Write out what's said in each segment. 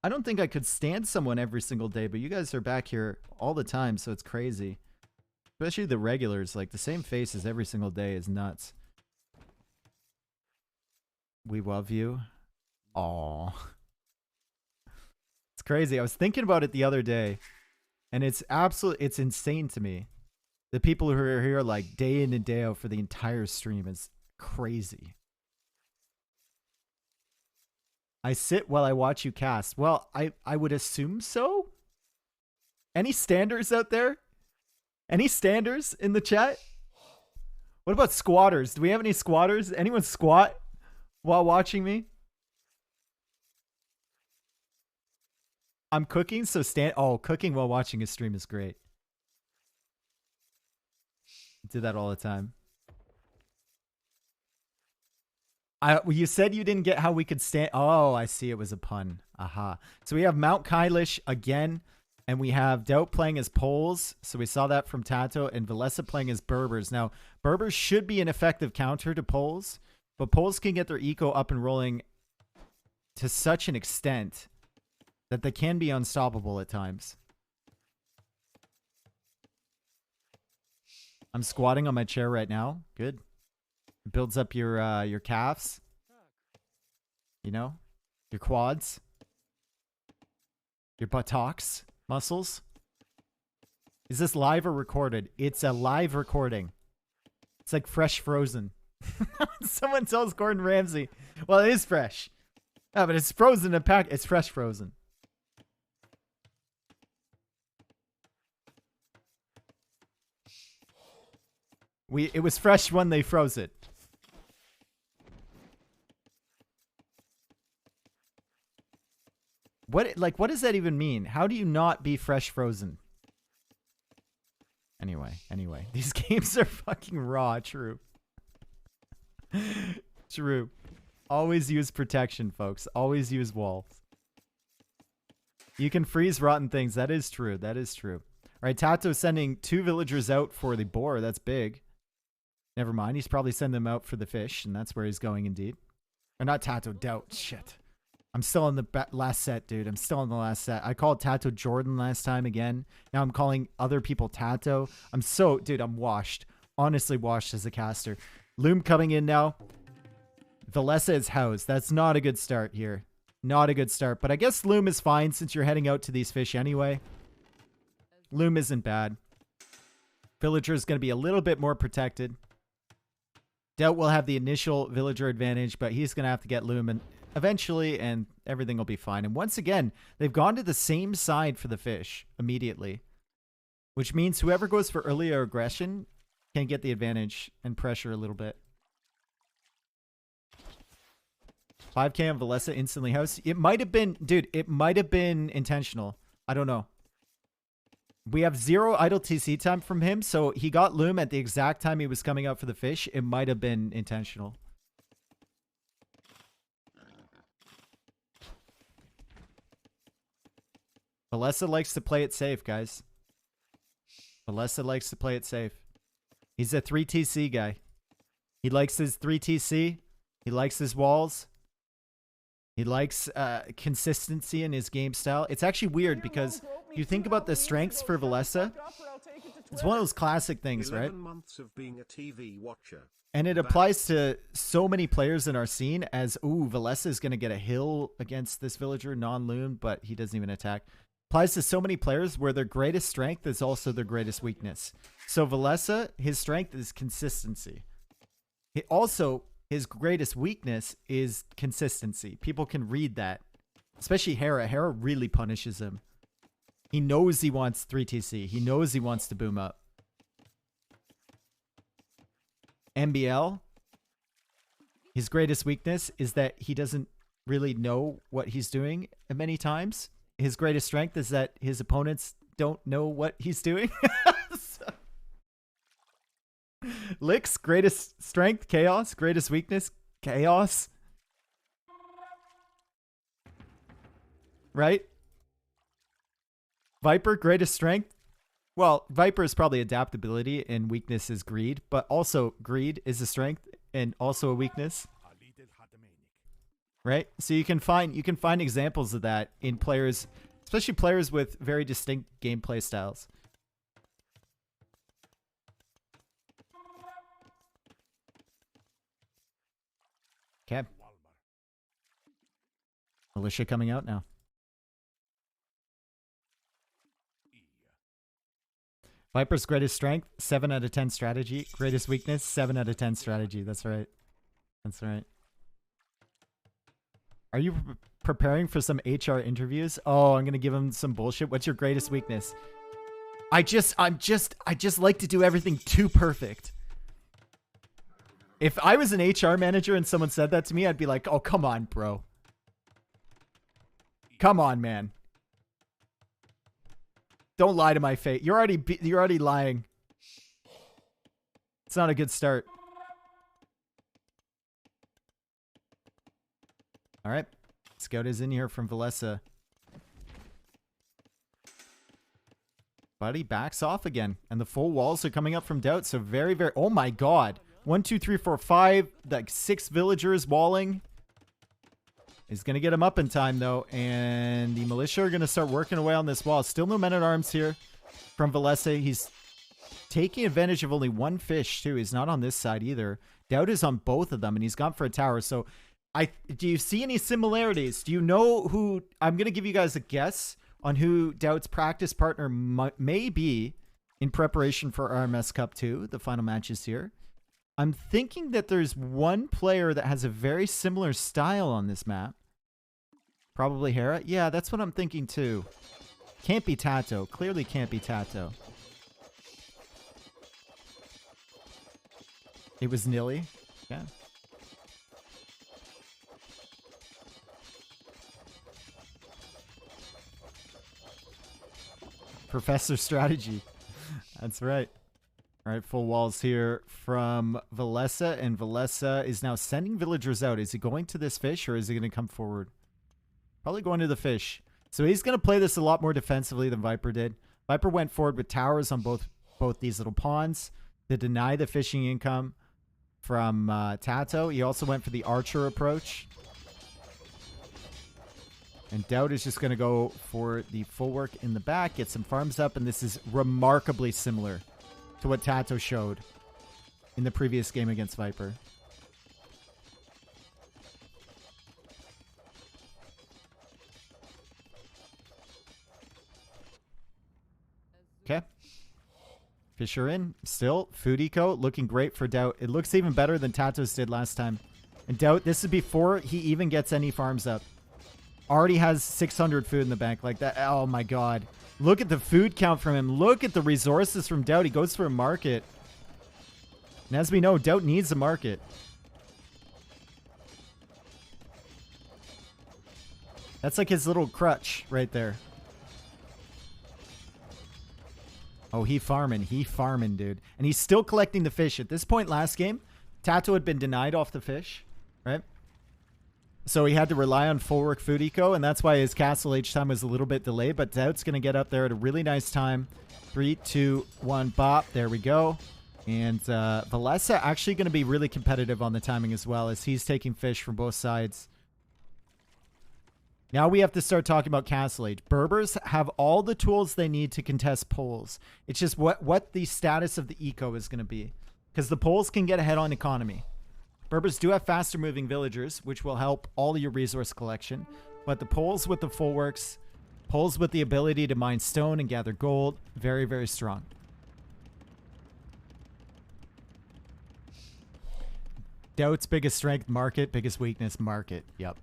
I don't think I could stand someone every single day, but you guys are back here all the time, so it's crazy. Especially the regulars, like the same faces every single day is nuts. We love you. Aww. It's crazy. I was thinking about it the other day, and it's insane to me. The people who are here like day in and day out for the entire stream is crazy. I sit while I watch you cast. Well, I would assume so. Any standers out there? Any standers in the chat? What about squatters? Do we have any squatters? Anyone squat while watching me? I'm cooking, so cooking while watching a stream is great. Do that all the time. You said you didn't get how we could stand. Oh, I see. It was a pun. Aha. So we have Mount Kylish again, and we have Daut playing as Poles. So we saw that from Tato, and Villese playing as Berbers. Now, Berbers should be an effective counter to Poles, but Poles can get their eco up and rolling to such an extent that they can be unstoppable at times. I'm squatting on my chair right now. Good. It builds up your calves. You know? Your quads. Your buttocks. Muscles. Is this live or recorded? It's a live recording. It's like fresh frozen. Someone tells Gordon Ramsay. Well, it is fresh. Yeah, but it's frozen in a pack. It's fresh frozen. It was fresh when they froze it. What does that even mean? How do you not be fresh frozen? Anyway, these games are fucking raw, true. True. Always use protection, folks. Always use walls. You can freeze rotten things. That is true. That is true. All right, Tato's sending 2 villagers out for the boar. That's big. Never mind. He's probably sending them out for the fish, and that's where he's going indeed. Or not Tato, Daut. Shit. I'm still on the last set, dude. I'm still on the last set. I called Tato Jordan last time again. Now I'm calling other people Tato. Dude, I'm washed. Honestly washed as a caster. Loom coming in now. Villese is housed. That's not a good start here. Not a good start. But I guess Loom is fine since you're heading out to these fish anyway. Loom isn't bad. Villager is going to be a little bit more protected. Daut will have the initial villager advantage, but he's going to have to get Loom eventually, and everything will be fine. And once again, they've gone to the same side for the fish immediately, which means whoever goes for earlier aggression can get the advantage and pressure a little bit. 5k on Villese instantly house. It might have been, dude, it might have been intentional. I don't know. We have 0 idle TC time from him, so he got Loom at the exact time he was coming out for the fish. It might have been intentional. Villese likes to play it safe, guys. Villese likes to play it safe. He's a 3TC guy. He likes his 3TC. He likes his walls. He likes consistency in his game style. It's actually weird because you think about the strengths for Villese. It's one of those classic things, right? Months of being a TV watcher. And it applies to so many players in our scene as, ooh, Villese is going to get a hill against this villager, non-loon, but he doesn't even attack. Applies to so many players where their greatest strength is also their greatest weakness. So Villese, his strength is consistency. His greatest weakness is consistency. People can read that. Especially Hera. Hera really punishes him. He knows he wants 3TC. He knows he wants to boom up. MBL, his greatest weakness is that he doesn't really know what he's doing many times. His greatest strength is that his opponents don't know what he's doing. Lick's greatest strength, chaos. Greatest weakness, chaos. Right? Viper, greatest strength. Well, Viper is probably adaptability and weakness is greed, but also greed is a strength and also a weakness. right? So you can find examples of that in players, especially players with very distinct gameplay styles. Okay. Militia coming out now. Viper's greatest strength, 7 out of 10 strategy. Greatest weakness, 7 out of 10 strategy. That's right. That's right. Are you preparing for some HR interviews? Oh, I'm going to give him some bullshit. What's your greatest weakness? I just like to do everything too perfect. If I was an HR manager and someone said that to me, I'd be like, oh, come on, bro. Come on, man. Don't lie to my face. You're already lying. It's not a good start. All right. Scout is in here from Villese. Buddy backs off again. And the full walls are coming up from Daut. So very, very... Oh my god. 1, 2, 3, 4, 5. Like 6 villagers walling. He's going to get him up in time, though. And the militia are going to start working away on this wall. Still no men-at-arms here from Villese. He's taking advantage of only one fish, too. He's not on this side either. Daut is on both of them, and he's gone for a tower. So, do you see any similarities? Do you know who... I'm going to give you guys a guess on who Daut's practice partner may be in preparation for RMS Cup 2, the final matches here. I'm thinking that there's one player that has a very similar style on this map. Probably Hera. Yeah, that's what I'm thinking too. Can't be Tato. Clearly can't be Tato. It was Nilly. Yeah. Professor Strategy. That's right. All right, full walls here from Villese, and Villese is now sending villagers out. Is he going to this fish, or is he going to come forward? Probably going to the fish. So he's going to play this a lot more defensively than Viper did. Viper went forward with towers on both these little ponds to deny the fishing income from Tato. He also went for the archer approach. And Daut is just going to go for the full work in the back, get some farms up, and this is remarkably similar to what Tato showed in the previous game against Viper. Okay. Fisher in. Still, food eco looking great for Daut. It looks even better than Tato's did last time. And Daut, this is before he even gets any farms up. Already has 600 food in the bank like that. Oh my god. Look at the food count from him. Look at the resources from Daut. He goes for a market. And as we know, Daut needs a market. That's like his little crutch right there. Oh, he farming, dude. And he's still collecting the fish. At this point last game, Tato had been denied off the fish, right? So he had to rely on full work food eco, and that's why his castle H time was a little bit delayed, but Daut's going to get up there at a really nice time. 3, 2, 1, bop. There we go. And Villese actually going to be really competitive on the timing as well, as he's taking fish from both sides. Now we have to start talking about Castle Age. Berbers have all the tools they need to contest poles. It's just what the status of the eco is going to be. Because the poles can get ahead on economy. Berbers do have faster moving villagers, which will help all of your resource collection. But the poles with the full works, poles with the ability to mine stone and gather gold, very, very strong. Daut's biggest strength, market. Biggest weakness, market. Yep.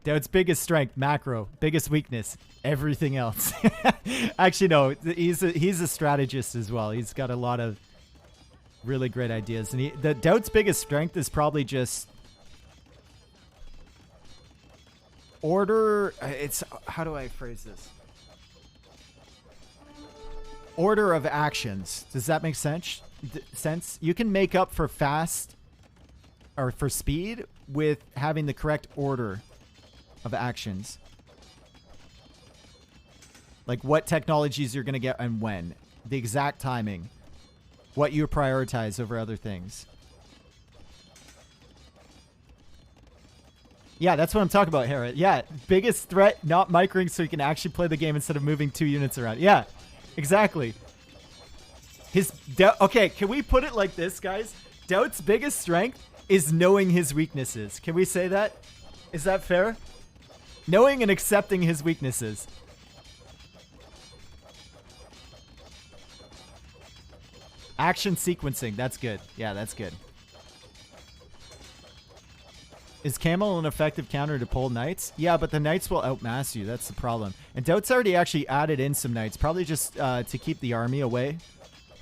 Daut's biggest strength, macro. Biggest weakness, everything else. Actually, no. He's a strategist as well. He's got a lot of really great ideas. And Daut's biggest strength is probably just order. It's how do I phrase this? Order of actions. Does that make sense? You can make up for fast or for speed with having the correct order of actions. Like what technologies you're going to get and when. The exact timing. What you prioritize over other things. Yeah, that's what I'm talking about, Hera. Yeah, biggest threat, not microing so he can actually play the game instead of moving 2 units around. Yeah, exactly. Okay, can we put it like this, guys? Daut's biggest strength is knowing his weaknesses. Can we say that? Is that fair? Knowing and accepting his weaknesses. Action sequencing. That's good. Yeah, that's good. Is Camel an effective counter to pull Knights? Yeah, but the Knights will outmass you. That's the problem. And Daut's already actually added in some Knights. Probably just to keep the army away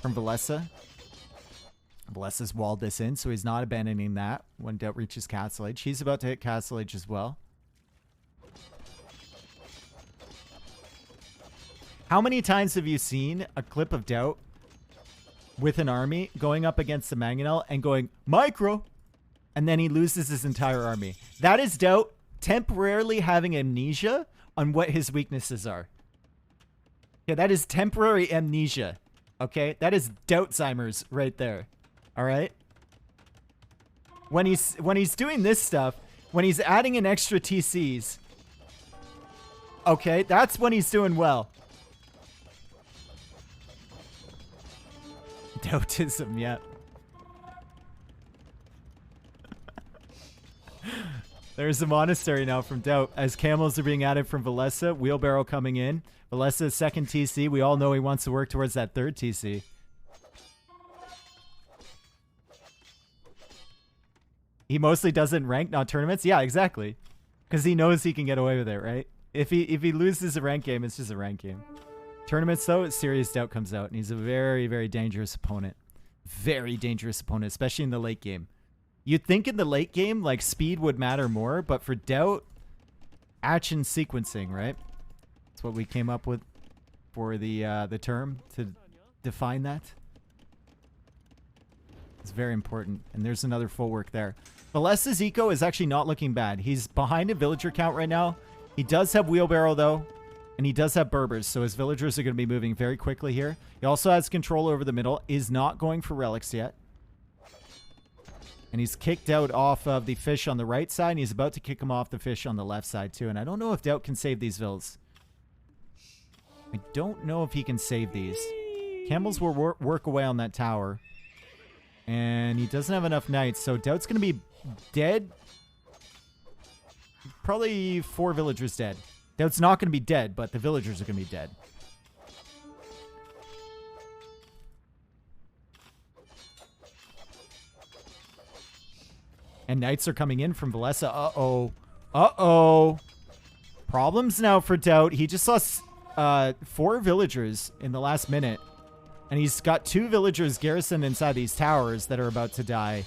from Villese. Vilese's walled this in, so he's not abandoning that when Daut reaches Castle Age. He's about to hit Castle Age as well. How many times have you seen a clip of Daut with an army going up against the Mangonel and going, micro, and then he loses his entire army? That is Daut temporarily having amnesia on what his weaknesses are. Yeah, that is temporary amnesia. Okay? That is Dautzheimer's right there. All right? When he's doing this stuff, when he's adding in extra TCs, okay, that's when he's doing well. Dautism, yeah. There's a monastery now from Daut. As camels are being added from Villese, wheelbarrow coming in. Vilese's second TC. We all know he wants to work towards that third TC. He mostly doesn't rank, not tournaments. Yeah, exactly. Because he knows he can get away with it, right? If he loses a rank game, it's just a rank game. Tournaments, though, serious Daut comes out, and he's a very, very dangerous opponent. Very dangerous opponent, especially in the late game. You'd think in the late game, like, speed would matter more, but for Daut, action sequencing, right? That's what we came up with for the term to define that. It's very important, and there's another full work there. Vilese's eco is actually not looking bad. He's behind a villager count right now. He does have wheelbarrow, though. And he does have Berbers, so his villagers are going to be moving very quickly here. He also has control over the middle, is not going for relics yet. And he's kicked Daut off of the fish on the right side, and he's about to kick him off the fish on the left side, too. And I don't know if Daut can save these vills. I don't know if he can save these. Camels will work away on that tower. And he doesn't have enough knights, so Daut's going to be dead. Probably 4 villagers dead. Daut's not going to be dead, but the villagers are going to be dead. And knights are coming in from Villese. Uh-oh. Uh-oh. Problems now for Daut. He just lost 4 villagers in the last minute. And he's got 2 villagers garrisoned inside these towers that are about to die.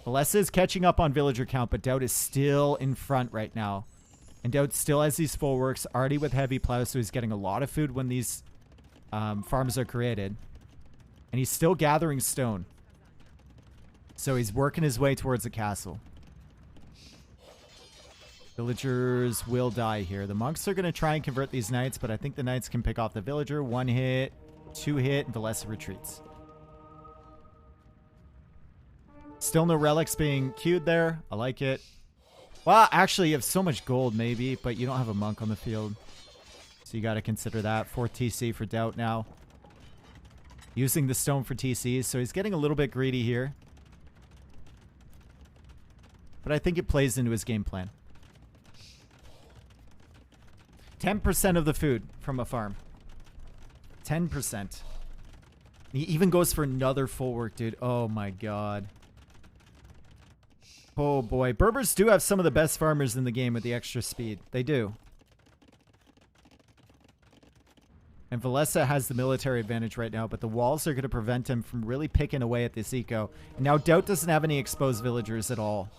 Villese is catching up on villager count, but Daut is still in front right now. And Daut still has these full works, already with heavy plows, so he's getting a lot of food when these farms are created. And he's still gathering stone. So he's working his way towards the castle. Villagers will die here. The monks are going to try and convert these knights, but I think the knights can pick off the villager. 1 hit, 2 hit, and Villese retreats. Still no relics being queued there. I like it. Well, actually, you have so much gold, maybe, but you don't have a monk on the field. So you got to consider that. 4th TC for Daut now. Using the stone for TCs, so he's getting a little bit greedy here. But I think it plays into his game plan. 10% of the food from a farm. 10%. He even goes for another full work, dude. Oh, my God. Oh boy, Berbers do have some of the best farmers in the game with the extra speed. They do. And Villese has the military advantage right now, but the walls are going to prevent him from really picking away at this eco. And now Daut doesn't have any exposed villagers at all.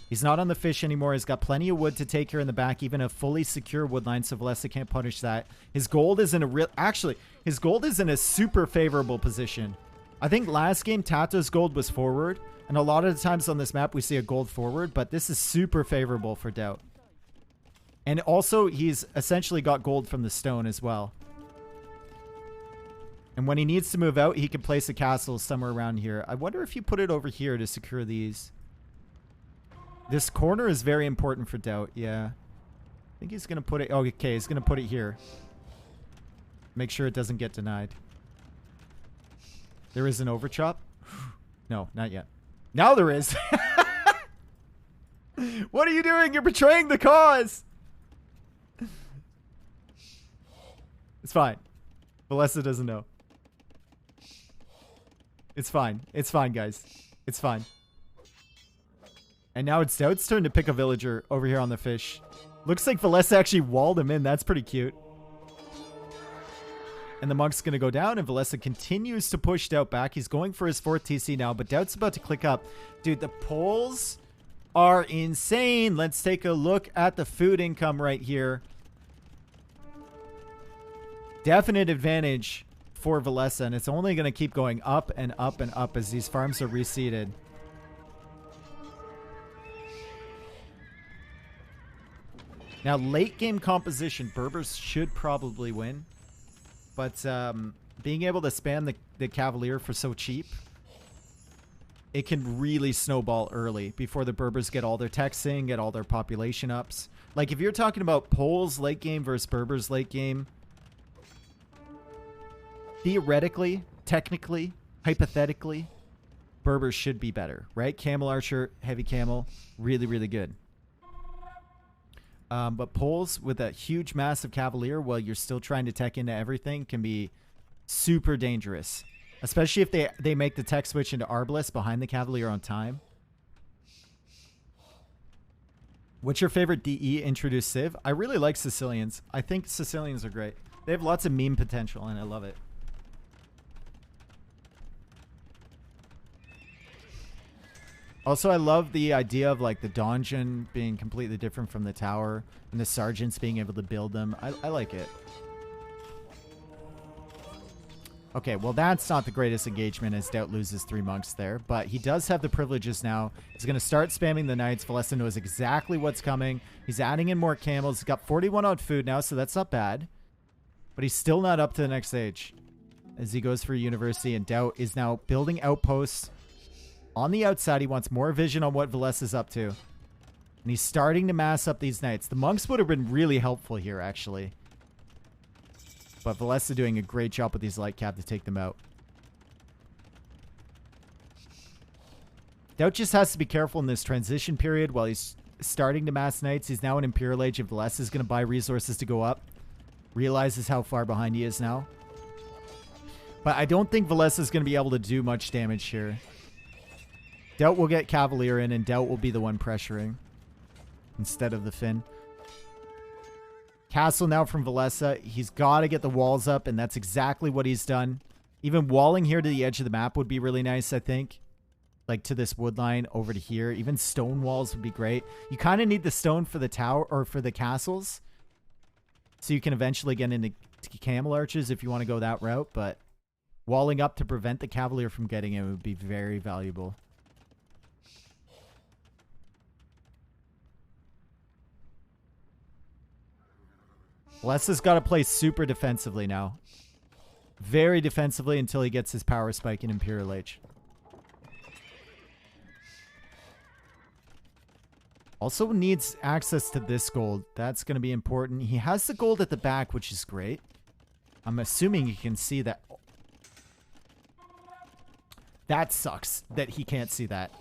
He's not on the fish anymore. He's got plenty of wood to take here in the back, even a fully secure wood line, so Villese can't punish that. His gold is in a real... Actually, his gold is in a super favorable position. I think last game, Tato's gold was forward. And a lot of the times on this map, we see a gold forward, but this is super favorable for Daut. And also, he's essentially got gold from the stone as well. And when he needs to move out, he can place a castle somewhere around here. I wonder if you put it over here to secure these. This corner is very important for Daut. Yeah. I think he's going to put it... Oh, okay, he's going to put it here. Make sure it doesn't get denied. There is an overchop? No, not yet. Now there is. What are you doing? You're betraying the cause. It's fine. Villese doesn't know. It's fine. It's fine, guys. It's fine. And now it's Daut's turn to pick a villager over here on the fish. Looks like Villese actually walled him in. That's pretty cute. And the monk's going to go down, and Villese continues to push Daut back. He's going for his 4th TC now, but Daut's about to click up. Dude, the polls are insane. Let's take a look at the food income right here. Definite advantage for Villese, and it's only going to keep going up and up and up as these farms are reseeded. Now, late game composition, Berbers should probably win. But being able to spam the Cavalier for so cheap, it can really snowball early before the Berbers get all their texting, get all their population ups. Like, if you're talking about Poles late game versus Berbers late game, theoretically, technically, hypothetically, Berbers should be better, right? Camel Archer, Heavy Camel, really, really good. But Poles with a huge, massive Cavalier while you're still trying to tech into everything can be super dangerous. Especially if they make the tech switch into Arbalest behind the Cavalier on time. What's your favorite DE introduced Civ? I really like Sicilians. I think Sicilians are great. They have lots of meme potential, and I love it. Also, I love the idea of like the donjon being completely different from the tower and the sergeants being able to build them. I like it. Okay, well, that's not the greatest engagement as Daut loses 3 monks there, but he does have the privileges now. He's going to start spamming the knights. Villese knows exactly what's coming. He's adding in more camels. He's got 41 on food now, so that's not bad. But he's still not up to the next stage as he goes for university, and Daut is now building outposts. On the outside, he wants more vision on what Villese is up to. And he's starting to mass up these knights. The monks would have been really helpful here, actually. But Villese doing a great job with these light cap to take them out. Daut just has to be careful in this transition period while he's starting to mass knights. He's now in Imperial Age, and Villese is going to buy resources to go up. Realizes how far behind he is now. But I don't think Villese is going to be able to do much damage here. Daut will get Cavalier in, and Daut will be the one pressuring instead of the Finn. Castle now from Villese. He's got to get the walls up, and that's exactly what he's done. Even walling here to the edge of the map would be really nice, I think. Like to this wood line over to here. Even stone walls would be great. You kind of need the stone for the tower or for the castles. So you can eventually get into camel arches if you want to go that route. But walling up to prevent the Cavalier from getting it would be very valuable. Villese's got to play super defensively now. Very defensively until he gets his power spike in Imperial Age. Also needs access to this gold. That's going to be important. He has the gold at the back, which is great. I'm assuming you can see that. That sucks that he can't see that.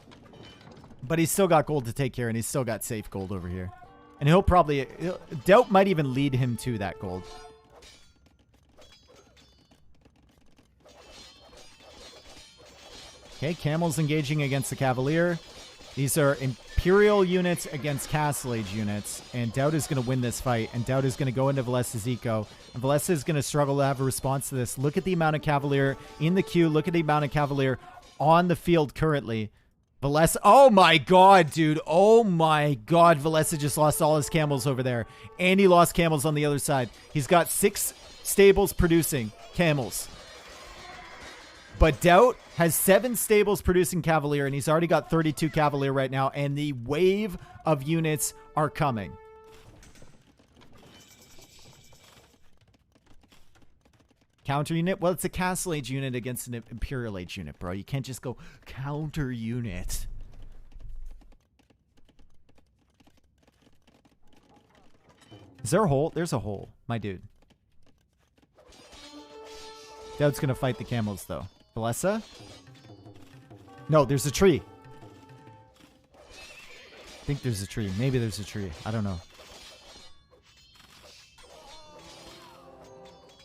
But he's still got gold to take care, and he's still got safe gold over here. And he'll probably... Daut might even lead him to that gold. Okay, Camel's engaging against the Cavalier. These are Imperial units against Castle Age units. And Daut is going to win this fight. And Daut is going to go into Villese's eco. And Villese is going to struggle to have a response to this. Look at the amount of Cavalier in the queue. Look at the amount of Cavalier on the field currently. Villese, oh my god, dude. Oh my god, Villese just lost all his camels over there. And he lost camels on the other side. He's got 6 stables producing camels. But Daut has 7 stables producing Cavalier, and he's already got 32 Cavalier right now, and the wave of units are coming. Counter unit? Well, it's a Castle Age unit against an Imperial Age unit, bro. You can't just go counter unit. Is there a hole? There's a hole, my dude. Daut's gonna fight the camels, though. Villese? No, there's a tree. I think there's a tree. Maybe there's a tree. I don't know.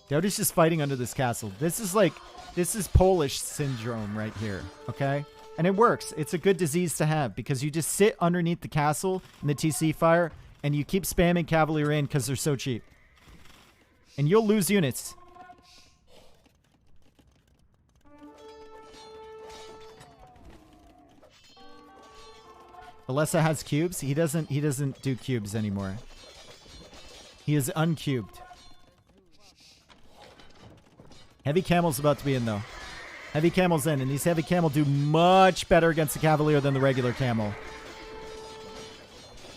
Daut is just fighting under this castle. This is Polish syndrome right here, okay? And it works. It's a good disease to have because you just sit underneath the castle in the TC fire and you keep spamming Cavalier in because they're so cheap. And you'll lose units. Villese has cubes. He doesn't do cubes anymore. He is uncubed. Heavy Camel's about to be in, though. Heavy Camel's in, and these Heavy Camel do much better against the Cavalier than the regular Camel.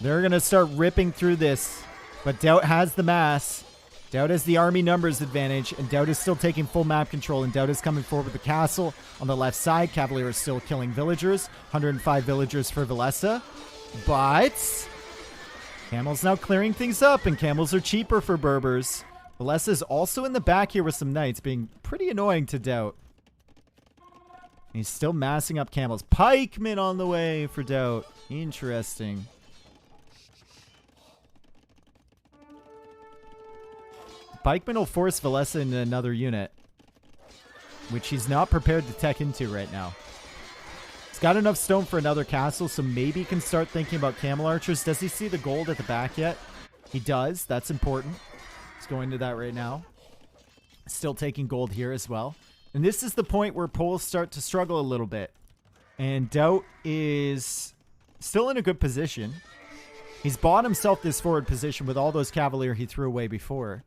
They're going to start ripping through this, but Daut has the mass. Daut has the army numbers advantage, and Daut is still taking full map control, and Daut is coming forward with the castle on the left side. Cavalier is still killing villagers. 105 villagers for Villese. But Camel's now clearing things up, and Camels are cheaper for Berbers. Villese is also in the back here with some knights, being pretty annoying to Daut. He's still massing up Camels. Pikemen on the way for Daut. Interesting. Pikeman will force Villese into another unit, which he's not prepared to tech into right now. He's got enough stone for another castle, so maybe he can start thinking about camel archers. Does he see the gold at the back yet? He does. That's important. He's going to that right now. Still taking gold here as well. And this is the point where Poles start to struggle a little bit. And Daut is still in a good position. He's bought himself this forward position with all those Cavalier he threw away before.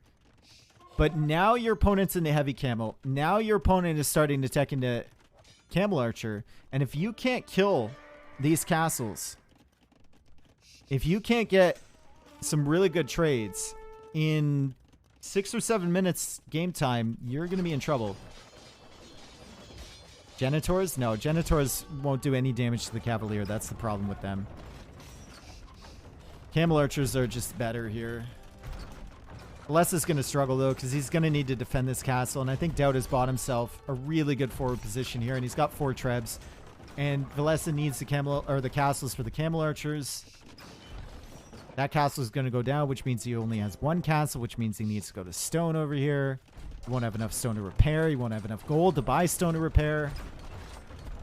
But now your opponent's in the heavy camel. Now your opponent is starting to tech into camel archer. And if you can't kill these castles, if you can't get some really good trades in 6 or 7 minutes game time, you're going to be in trouble. Genitors? No, Genitors won't do any damage to the Cavalier. That's the problem with them. Camel archers are just better here. Villese is going to struggle, though, because he's going to need to defend this castle. And I think Daut has bought himself a really good forward position here. And he's got 4 trebs. And Villese needs the castles for the camel archers. That castle is going to go down, which means he only has 1 castle, which means he needs to go to stone over here. He won't have enough stone to repair. He won't have enough gold to buy stone to repair.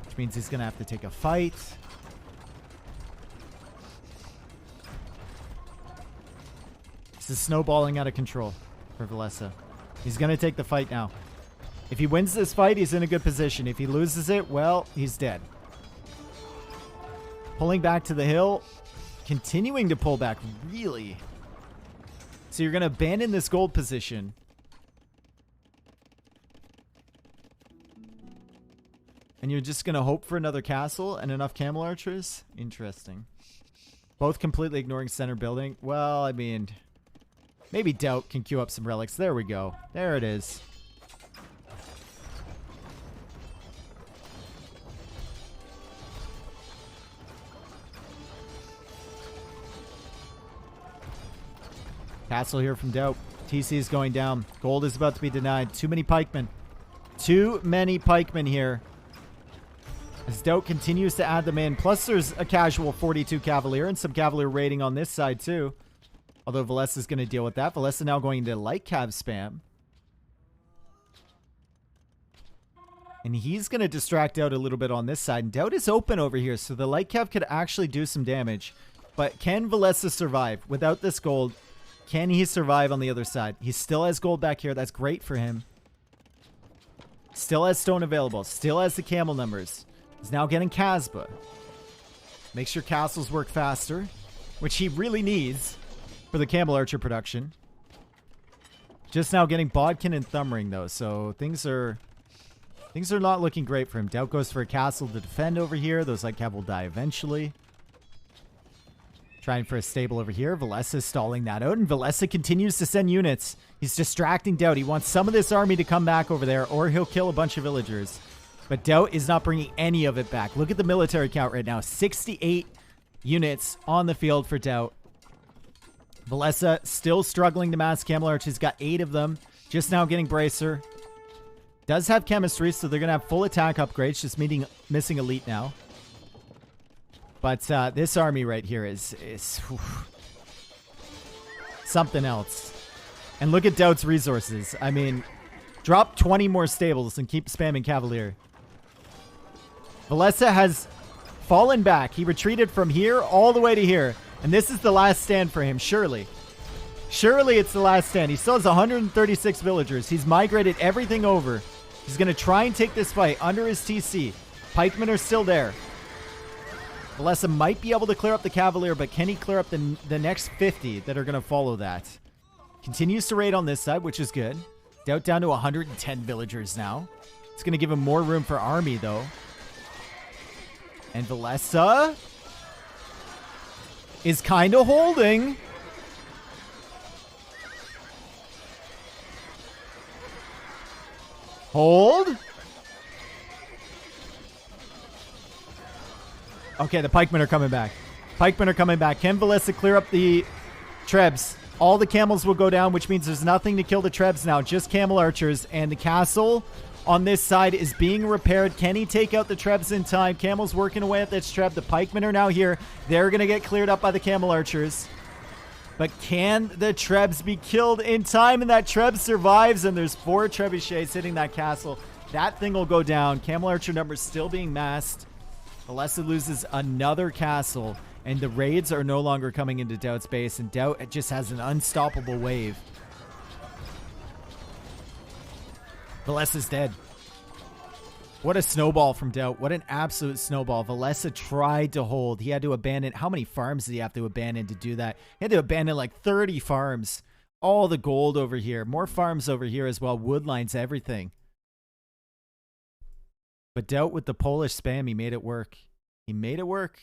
Which means he's going to have to take a fight. This is snowballing out of control for Villese. He's going to take the fight now. If he wins this fight, he's in a good position. If he loses it, well, he's dead. Pulling back to the hill. Continuing to pull back, really. So you're going to abandon this gold position. And you're just going to hope for another castle and enough camel archers? Interesting. Both completely ignoring center building. Well, I mean, maybe Daut can queue up some relics. There we go. There it is. Castle here from Daut. TC is going down. Gold is about to be denied. Too many pikemen. Too many pikemen here. As Daut continues to add them in. Plus there's a casual 42 Cavalier and some Cavalier raiding on this side too. Although Villese is going to deal with that. Villese now going to light cav spam. And he's going to distract Daut a little bit on this side. And Daut is open over here, so the light cav could actually do some damage. But can Villese survive without this gold? Can he survive on the other side? He still has gold back here. That's great for him. Still has stone available. Still has the camel numbers. He's now getting Casbah. Makes your castles work faster, which he really needs for the camel archer production. Just now getting Bodkin and Thumbring, though. So things are not looking great for him. Daut goes for a castle to defend over here. Those light cav will die eventually. Trying for a stable over here. Villese is stalling that out, and Villese continues to send units. He's distracting Daut. He wants some of this army to come back over there, or he'll kill a bunch of villagers. But Daut is not bringing any of it back. Look at the military count right now. 68 units on the field for Daut. Villese still struggling to mass Camel Arch. He's got 8 of them. Just now getting Bracer. Does have Chemistry, so they're going to have full attack upgrades. Just missing Elite now. But this army right here is whew, something else. And look at Daut's resources. I mean, drop 20 more stables and keep spamming Cavalier. Villese has fallen back. He retreated from here all the way to here. And this is the last stand for him, surely. Surely it's the last stand. He still has 136 villagers. He's migrated everything over. He's going to try and take this fight under his TC. Pikemen are still there. Villese might be able to clear up the Cavalier, but can he clear up the next 50 that are going to follow that? Continues to raid on this side, which is good. Daut down to 110 villagers now. It's going to give him more room for army, though. And Villese is kind of holding. Hold. Okay, the pikemen are coming back. Pikemen are coming back. Can Villese clear up the Trebs? All the camels will go down, which means there's nothing to kill the Trebs now. Just camel archers. And the castle on this side is being repaired. Can he take out the Trebs in time? Camel's working away at this Treb. The pikemen are now here. They're going to get cleared up by the camel archers. But can the Trebs be killed in time? And that Treb survives. And there's 4 trebuchets hitting that castle. That thing will go down. Camel archer numbers still being massed. Villese loses another castle. And the raids are no longer coming into Daut's base. And Daut just has an unstoppable wave. Villese is dead. What a snowball from Daut. What an absolute snowball. Villese tried to hold. He had to abandon. How many farms did he have to abandon to do that? He had to abandon like 30 farms. All the gold over here. More farms over here as well. Woodlines, everything. But Daut with the Polish spam, he made it work. He made it work.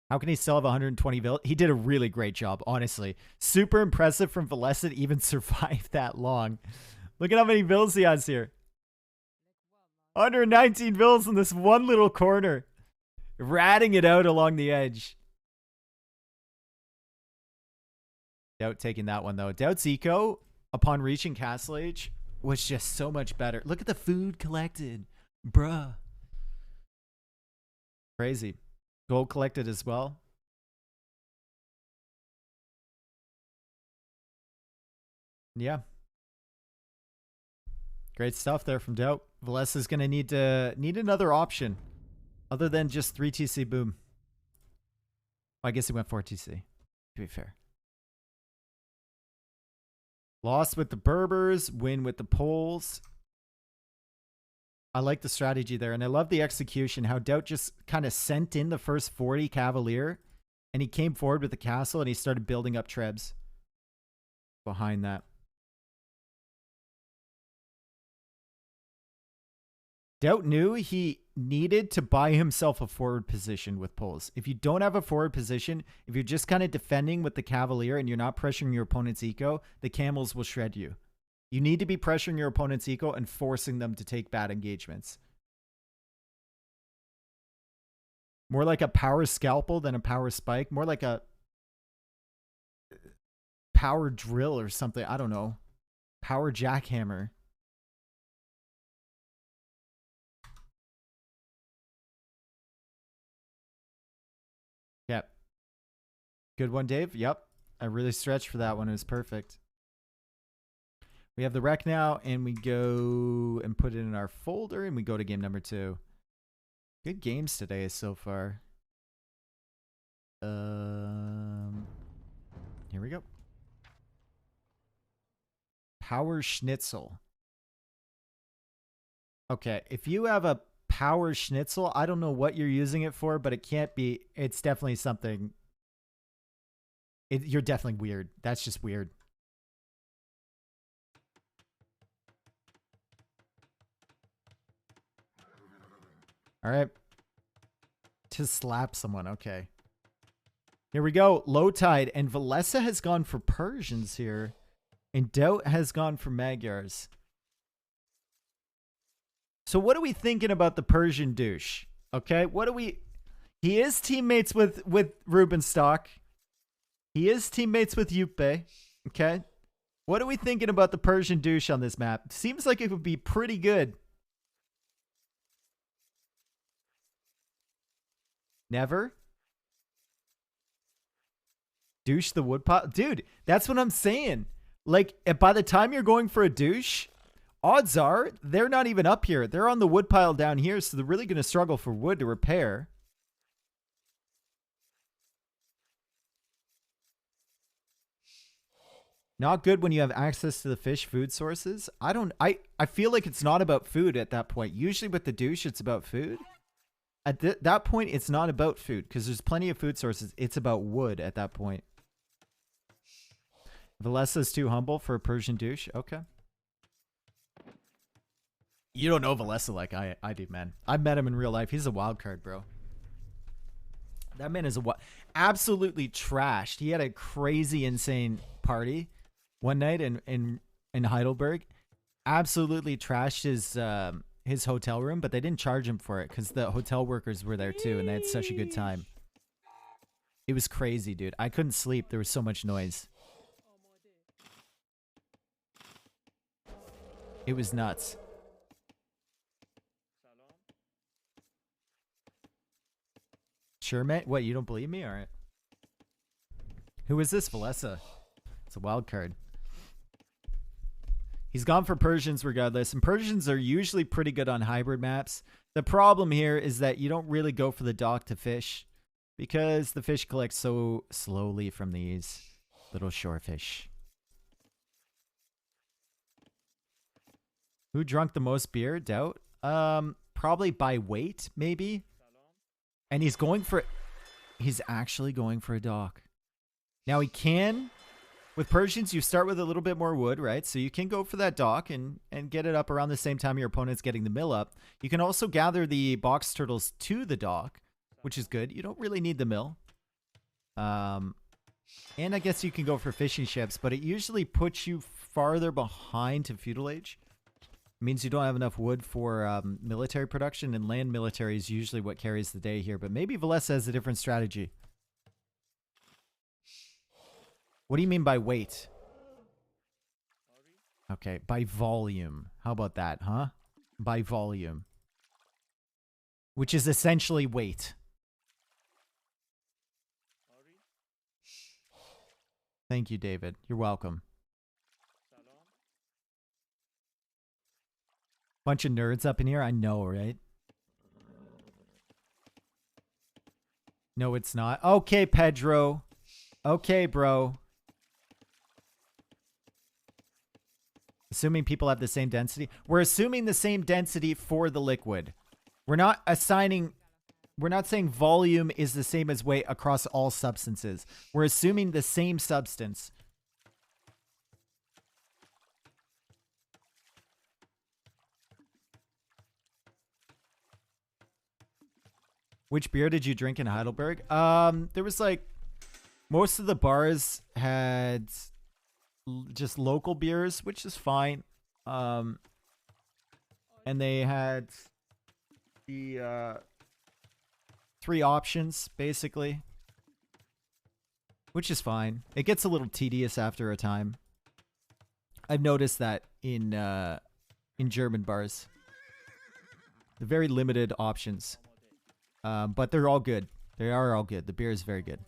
How can he still have 120 villages? He did a really great job, honestly. Super impressive from Villese to even survive that long. Look at how many villas he has here. 119 villas in this one little corner. Ratting it out along the edge. Daut taking that one, though. Daut's eco, upon reaching Castle Age, was just so much better. Look at the food collected. Bruh. Crazy. Gold collected as well. Yeah. Great stuff there from Daut. Villese is going to need another option other than just 3 TC boom. Well, I guess he went 4 TC, to be fair. Lost with the Berbers, win with the Poles. I like the strategy there, and I love the execution, how Daut just kind of sent in the first 40 Cavalier, and he came forward with the castle, and he started building up Trebs behind that. Daut knew he needed to buy himself a forward position with Poles. If you don't have a forward position, if you're just kind of defending with the Cavalier and you're not pressuring your opponent's eco, the camels will shred you. You need to be pressuring your opponent's eco and forcing them to take bad engagements. More like a power scalpel than a power spike. More like a power drill or something. I don't know. Power jackhammer. Yep. Good one, Dave. Yep. I really stretched for that one. It was perfect. We have the rec now, and we go and put it in our folder, and we go to game number 2. Good games today so far. Here we go. Power Schnitzel. Okay, if you have a Power Schnitzel, I don't know what you're using it for, but it can't be. It's definitely something. You're definitely weird. That's just weird. All right. To slap someone. Okay. Here we go. Low tide. And Villese has gone for Persians here. And Daut has gone for Magyars. So what are we thinking about the Persian douche? Okay. What do we... He is teammates with Rubenstock. He is teammates with Yuppe. Okay. What are we thinking about the Persian douche on this map? Seems like it would be pretty good. Never? Douche the woodpile? Dude, that's what I'm saying. Like, by the time you're going for a douche, odds are they're not even up here. They're on the woodpile down here, so they're really going to struggle for wood to repair. Not good when you have access to the fish food sources. I feel like it's not about food at that point. Usually with the douche, it's about food. At that point, it's not about food because there's plenty of food sources. It's about wood at that point. Villese's too humble for a Persian douche. Okay. You don't know Villese like I do, man. I've met him in real life. He's a wild card, bro. That man is absolutely trashed. He had a crazy, insane party one night in Heidelberg. Absolutely trashed his hotel room, but they didn't charge him for it because the hotel workers were there too, and they had such a good time. It was crazy, dude. I couldn't sleep. There was so much noise. It was nuts. Sure, mate? What, you don't believe me? All right. Who is this, Villese? It's a wild card. He's gone for Persians regardless, and Persians are usually pretty good on hybrid maps. The problem here is that you don't really go for the dock to fish because the fish collect so slowly from these little shore fish. Who drunk the most beer? Daut? Probably by weight, maybe. And he's actually going for a dock. Now he can, with Persians, you start with a little bit more wood, right? So you can go for that dock and get it up around the same time your opponent's getting the mill up. You can also gather the box turtles to the dock, which is good. You don't really need the mill. And I guess you can go for fishing ships, but it usually puts you farther behind to feudal age. It means you don't have enough wood for military production, and land military is usually what carries the day here. But maybe Villese has a different strategy. What do you mean by weight? Okay, by volume. How about that, huh? By volume. Which is essentially weight. Thank you, David. You're welcome. Bunch of nerds up in here. I know, right? No, it's not. Okay, Pedro. Okay, bro. Assuming people have the same density. We're assuming the same density for the liquid. We're not saying volume is the same as weight across all substances. We're assuming the same substance. Which beer did you drink in Heidelberg? There was like, most of the bars had just local beers, which is fine. And they had the 3 options, basically. Which is fine. It gets a little tedious after a time. I've noticed that in German bars. They're very limited options. But they're all good. They are all good. The beer is very good.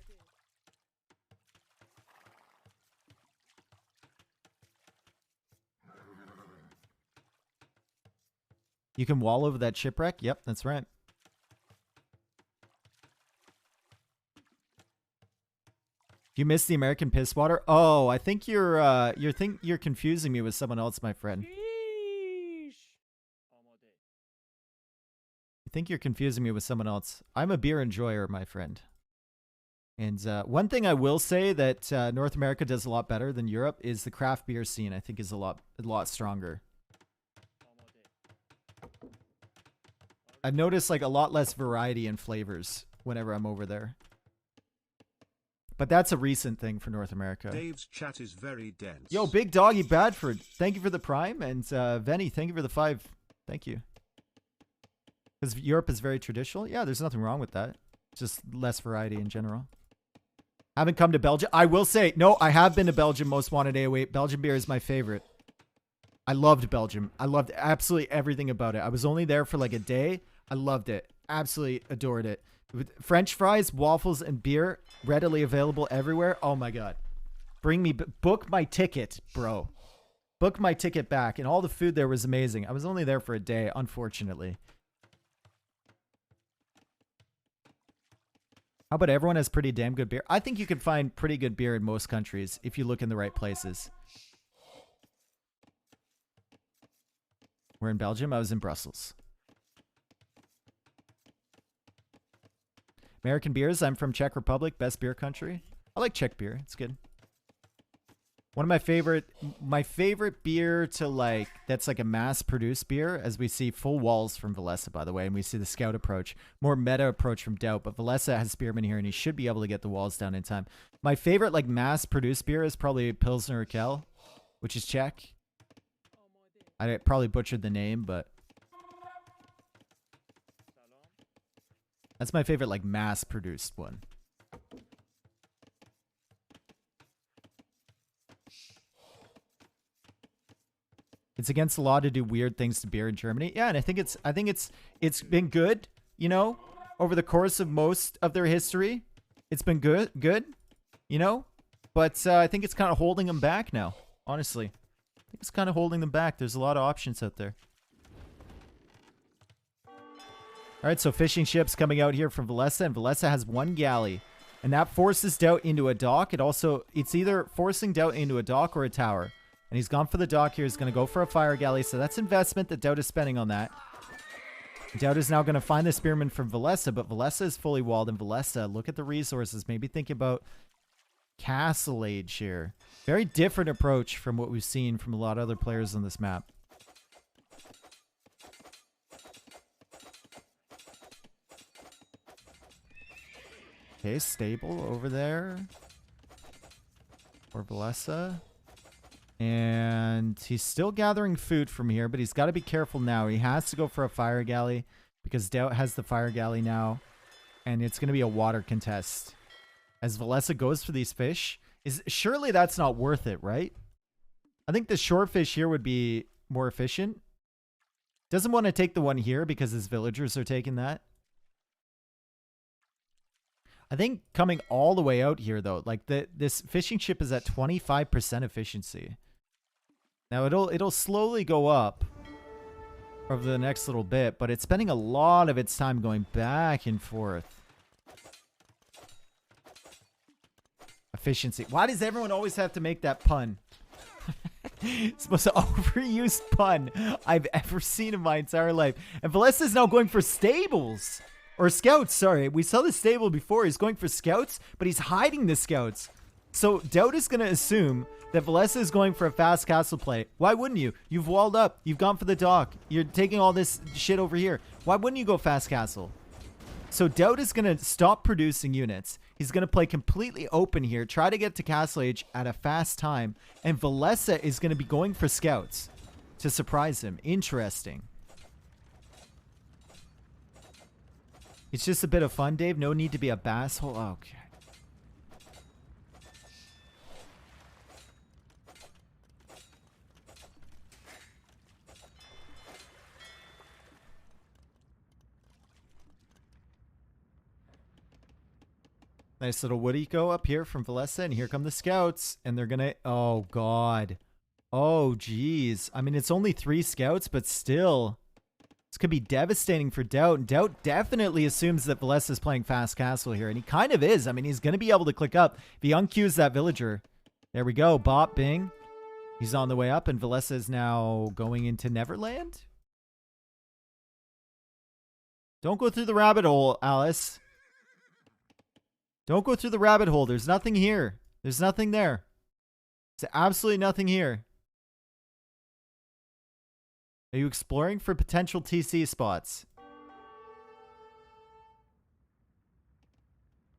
You can wall over that shipwreck? Yep, that's right. You missed the American piss water? Oh, I think you're confusing me with someone else, my friend. I think you're confusing me with someone else. I'm a beer enjoyer, my friend. And one thing I will say that North America does a lot better than Europe is the craft beer scene. I think is a lot stronger. I've noticed like a lot less variety in flavors whenever I'm over there. But that's a recent thing for North America. Dave's chat is very dense. Yo, Big Doggy Badford, thank you for the Prime. And Venny, thank you for the 5. Thank you. Because Europe is very traditional. Yeah, there's nothing wrong with that. Just less variety in general. Haven't come to Belgium. I will say, no, I have been to Belgium most wanted AOE. Belgian beer is my favorite. I loved Belgium. I loved absolutely everything about it. I was only there for like a day. I loved it. Absolutely adored it. With French fries, waffles, and beer readily available everywhere. Oh my God. Bring me, book my ticket, bro. Book my ticket back. And all the food there was amazing. I was only there for a day, unfortunately. How about everyone has pretty damn good beer? I think you can find pretty good beer in most countries if you look in the right places. We're in Belgium. I was in Brussels. American beers. I'm from Czech Republic. Best beer country. I like Czech beer. It's good. One of my favorite beer to like, that's like a mass-produced beer, as we see full walls from Villese, by the way, and we see the scout approach, more meta approach from Daut, but Villese has Spearman here, and he should be able to get the walls down in time. My favorite like mass-produced beer is probably Pilsner Urquell, which is Czech. I probably butchered the name, but that's my favorite like mass-produced one. It's against the law to do weird things to beer in Germany. Yeah, and I think it's been good, you know, over the course of most of their history. It's been good, you know, but I think it's kind of holding them back now, honestly. I think it's kind of holding them back. There's a lot of options out there. All right, so fishing ships coming out here from Villese, and Villese has one galley, and that forces Daut into a dock. It's either forcing Daut into a dock or a tower. And he's gone for the dock here. He's going to go for a fire galley. So that's investment that Daut is spending on that. Daut is now going to find the spearman from Villese, but Villese is fully walled. And Villese, look at the resources. Maybe think about Castle Age here. Very different approach from what we've seen from a lot of other players on this map. Okay, stable over there. For Villese. And he's still gathering food from here, but he's got to be careful now. He has to go for a fire galley because Daut has the fire galley now. And it's going to be a water contest. As Villese goes for these fish. Surely that's not worth it, right? I think the shore fish here would be more efficient. Doesn't want to take the one here because his villagers are taking that. I think coming all the way out here, though, like this fishing ship is at 25% efficiency. Now it'll slowly go up over the next little bit, but it's spending a lot of its time going back and forth. Efficiency. Why does everyone always have to make that pun? It's the most overused pun I've ever seen in my entire life. And Villese is now going for stables. Or scouts, sorry. We saw the stable before. He's going for scouts, but he's hiding the scouts. So Daut is going to assume that Villese is going for a fast castle play. Why wouldn't you? You've walled up. You've gone for the dock. You're taking all this shit over here. Why wouldn't you go fast castle? So Daut is going to stop producing units. He's going to play completely open here, try to get to Castle Age at a fast time, and Villese is going to be going for scouts to surprise him. Interesting. It's just a bit of fun, Dave. No need to be a basshole. Oh, okay. Nice little wood eco up here from Villese, and here come the scouts, and they're gonna, oh god. Oh geez. I mean, it's only 3 scouts, but still. This could be devastating for Daut. Daut definitely assumes that Villese is playing fast castle here, and he kind of is. I mean, he's gonna be able to click up. If he uncues that villager. There we go, bop, bing. He's on the way up, and Villese is now going into Neverland? Don't go through the rabbit hole, Alice. Don't go through the rabbit hole. There's nothing here. There's nothing there. There's absolutely nothing here. Are you exploring for potential TC spots?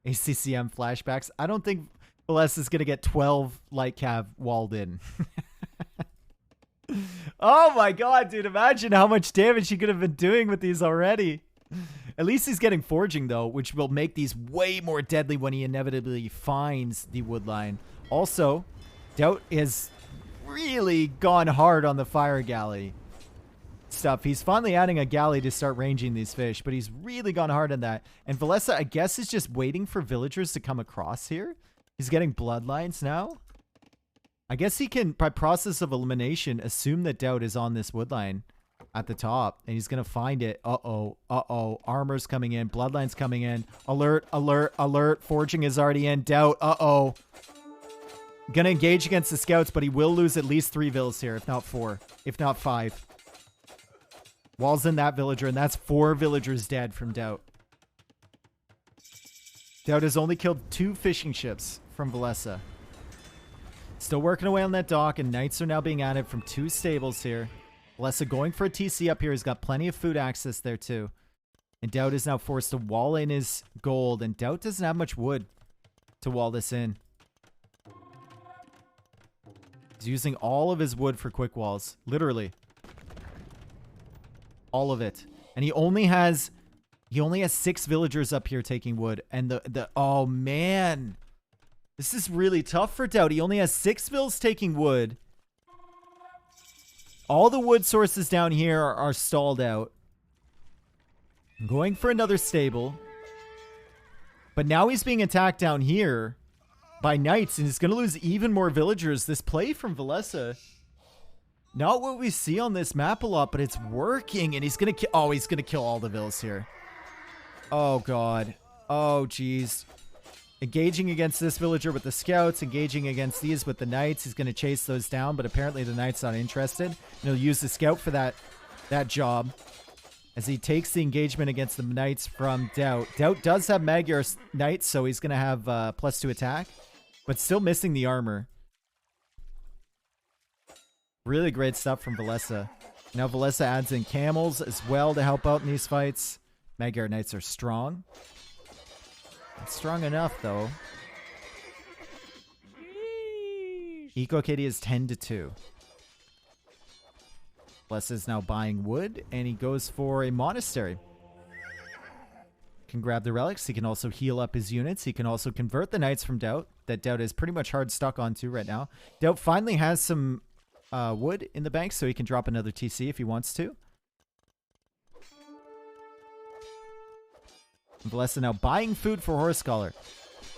ACCM flashbacks. I don't think Villese is going to get 12 light cav walled in. Oh my god, dude. Imagine how much damage he could have been doing with these already. At least he's getting forging, though, which will make these way more deadly when he inevitably finds the wood line. Also, Daut has really gone hard on the fire galley stuff. He's finally adding a galley to start ranging these fish, but he's really gone hard on that. And Villese, I guess, is just waiting for villagers to come across here. He's getting bloodlines now. I guess he can, by process of elimination, assume that Daut is on this wood line at the top, and he's going to find it. Uh-oh, uh-oh. Armor's coming in. Bloodline's coming in. Alert, alert, alert. Forging is already in. Daut, uh-oh. Going to engage against the scouts, but he will lose at least 3 vills here, if not 4, if not 5. Wall's in that villager, and that's 4 villagers dead from Daut. Daut has only killed 2 fishing ships from Villese. Still working away on that dock, and knights are now being added from 2 stables here. Villese going for a TC up here. He's got plenty of food access there too. And Daut is now forced to wall in his gold, and Daut doesn't have much wood to wall this in. He's using all of his wood for quick walls. Literally. All of it. And he only has 6 villagers up here taking wood. And oh man. This is really tough for Daut. He only has 6 vills taking wood. All the wood sources down here are stalled out. I'm going for another stable. But now he's being attacked down here by knights, and he's going to lose even more villagers. This play from Villese, not what we see on this map a lot, but it's working, and he's going to he's going to kill all the vills here. Oh, God. Oh, jeez. Engaging against this villager with the scouts, engaging against these with the knights. He's going to chase those down, but apparently the knight's not interested. And he'll use the scout for that job as he takes the engagement against the knights from Daut. Daut does have Magyar knights, so he's going to have +2 attack, but still missing the armor. Really great stuff from Villese. Now Villese adds in camels as well to help out in these fights. Magyar knights are strong. Not strong enough, though. Eco KD is 10-2. Villese is now buying wood, and he goes for a monastery. Can grab the relics. He can also heal up his units. He can also convert the knights from Daut. That Daut is pretty much hard stuck onto right now. Daut finally has some wood in the bank, so he can drop another TC if he wants to. Villese now buying food for Horse Scholar.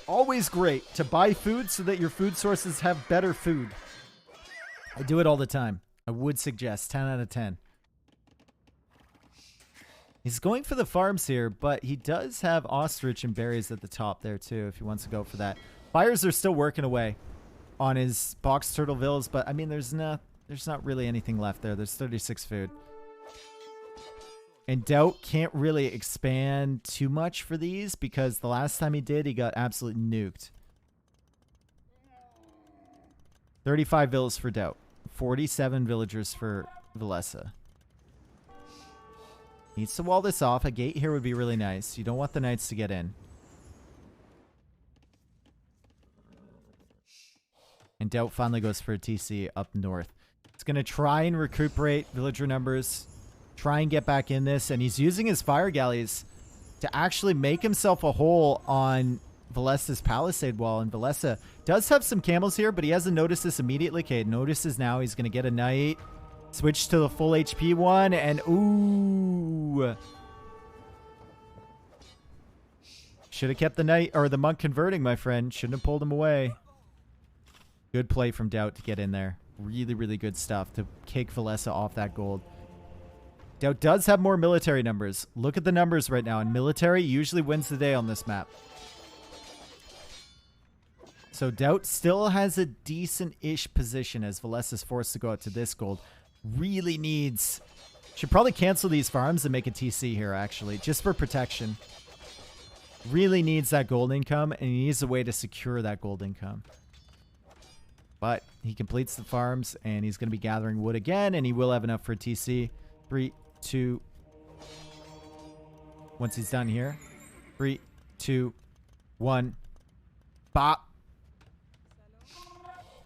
Always great to buy food so that your food sources have better food. I do it all the time. I would suggest 10 out of 10. He's going for the farms here, but he does have ostrich and berries at the top there too if he wants to go for that. Fires are still working away on his box turtle villas, but I mean there's not really anything left there. There's 36 food. And Daut can't really expand too much for these because the last time he did, he got absolutely nuked. 35 villas for Daut. 47 villagers for Villese. Needs to wall this off. A gate here would be really nice. You don't want the knights to get in. And Daut finally goes for a TC up north. He's going to try and recuperate villager numbers. Try and get back in this, and he's using his fire galleys to actually make himself a hole on Villese's palisade wall. And Villese does have some camels here, but he hasn't noticed this immediately. Okay, notices now. He's going to get a knight, switch to the full HP one, and ooh, should have kept the knight or the monk converting, my friend. Shouldn't have pulled him away. Good play from Daut to get in there. Really, really good stuff to kick Villese off that gold. Daut does have more military numbers. Look at the numbers right now. And military usually wins the day on this map. So Daut still has a decent-ish position as Villese is forced to go out to this gold. Really needs... Should probably cancel these farms and make a TC here, actually. Just for protection. Really needs that gold income, and he needs a way to secure that gold income. But he completes the farms, and he's going to be gathering wood again, and he will have enough for a TC. 3, 2. Once he's done here. 3, 2, 1. Bop.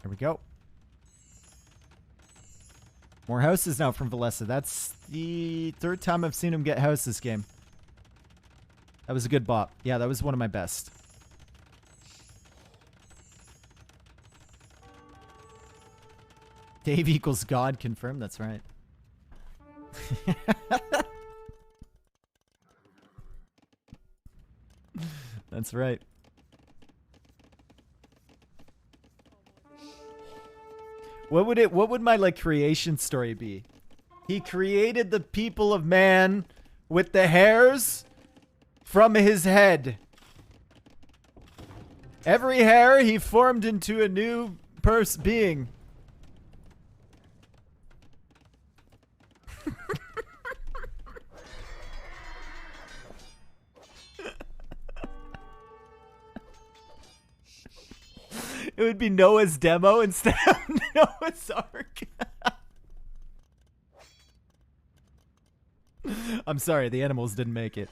There we go. More houses now from Villese. That's the 3rd time I've seen him get house this game. That was a good bop. Yeah, that was one of my best. Dave equals God confirmed. That's right. That's right. What would my like creation story be? He created the people of man with the hairs from his head. Every hair he formed into a new being. It would be Noah's demo instead of Noah's Ark. I'm sorry, the animals didn't make it.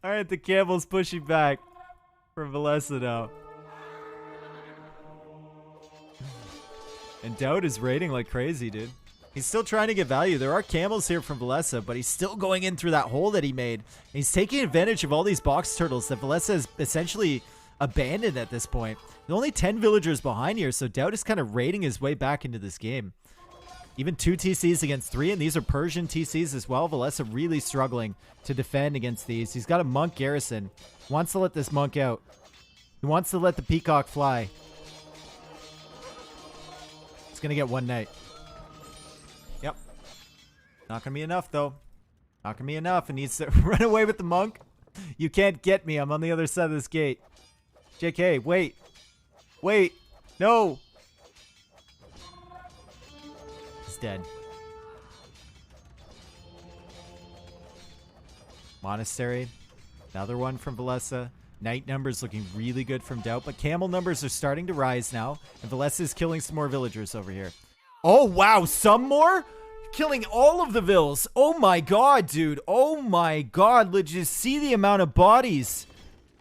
Alright, the camel's pushing back for Villese now. And Daut is raiding like crazy, dude. He's still trying to get value. There are camels here from Villese, but he's still going in through that hole that he made. And he's taking advantage of all these box turtles that Villese has essentially abandoned at this point. There's only 10 villagers behind here, so Daut is kind of raiding his way back into this game. Even 2 TCs against 3, and these are Persian TCs as well. Villese really struggling to defend against these. He's got a monk garrison. Wants to let this monk out. He wants to let the peacock fly. He's going to get one night. Yep. Not going to be enough, though. Not going to be enough. It needs to run away with the monk. You can't get me. I'm on the other side of this gate. JK, wait. Wait. No. He's dead. Monastery. Another one from Villese. Knight numbers looking really good from Daut, but camel numbers are starting to rise now, and Villese is killing some more villagers over here. Oh, wow. Some more? Killing all of the vills. Oh, my God, dude. Oh, my God. Let's just see the amount of bodies.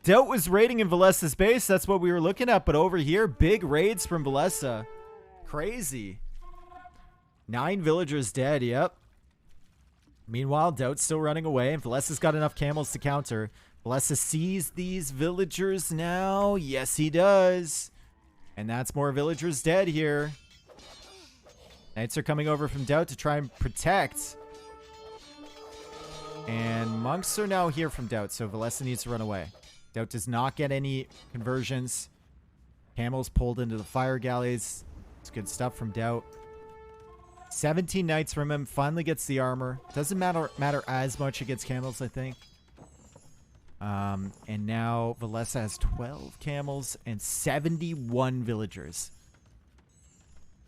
Daut was raiding in Villese's base. That's what we were looking at, but over here, big raids from Villese. Crazy. 9 villagers dead, yep. Meanwhile, Daut's still running away, and Villese's got enough camels to counter. Villese sees these villagers now. Yes, he does. And that's more villagers dead here. Knights are coming over from Daut to try and protect. And monks are now here from Daut, so Villese needs to run away. Daut does not get any conversions. Camels pulled into the fire galleys. It's good stuff from Daut. 17 knights from him. Finally gets the armor. Doesn't matter as much against camels, I think. And now Villese has 12 camels and 71 villagers.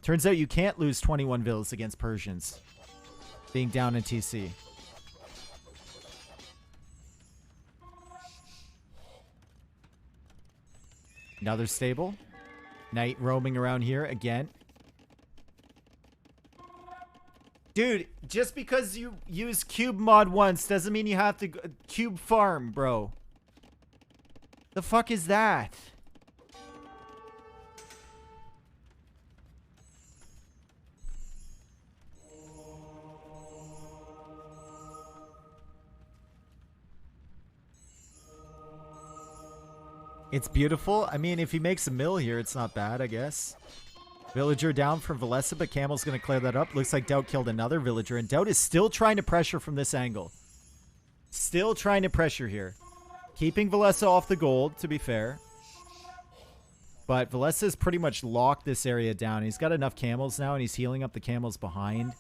Turns out you can't lose 21 villas against Persians being down in TC. Another stable. Knight roaming around here again. Dude, just because you use cube mod once doesn't mean you have to cube farm, bro. The fuck is that? It's beautiful. I mean, if he makes a mill here, it's not bad, I guess. Villager down from Villese, but Camel's going to clear that up. Looks like Daut killed another villager, and Daut is still trying to pressure from this angle. Still trying to pressure here. Keeping Villese off the gold, to be fair. But Villese has pretty much locked this area down. He's got enough camels now, and he's healing up the camels behind.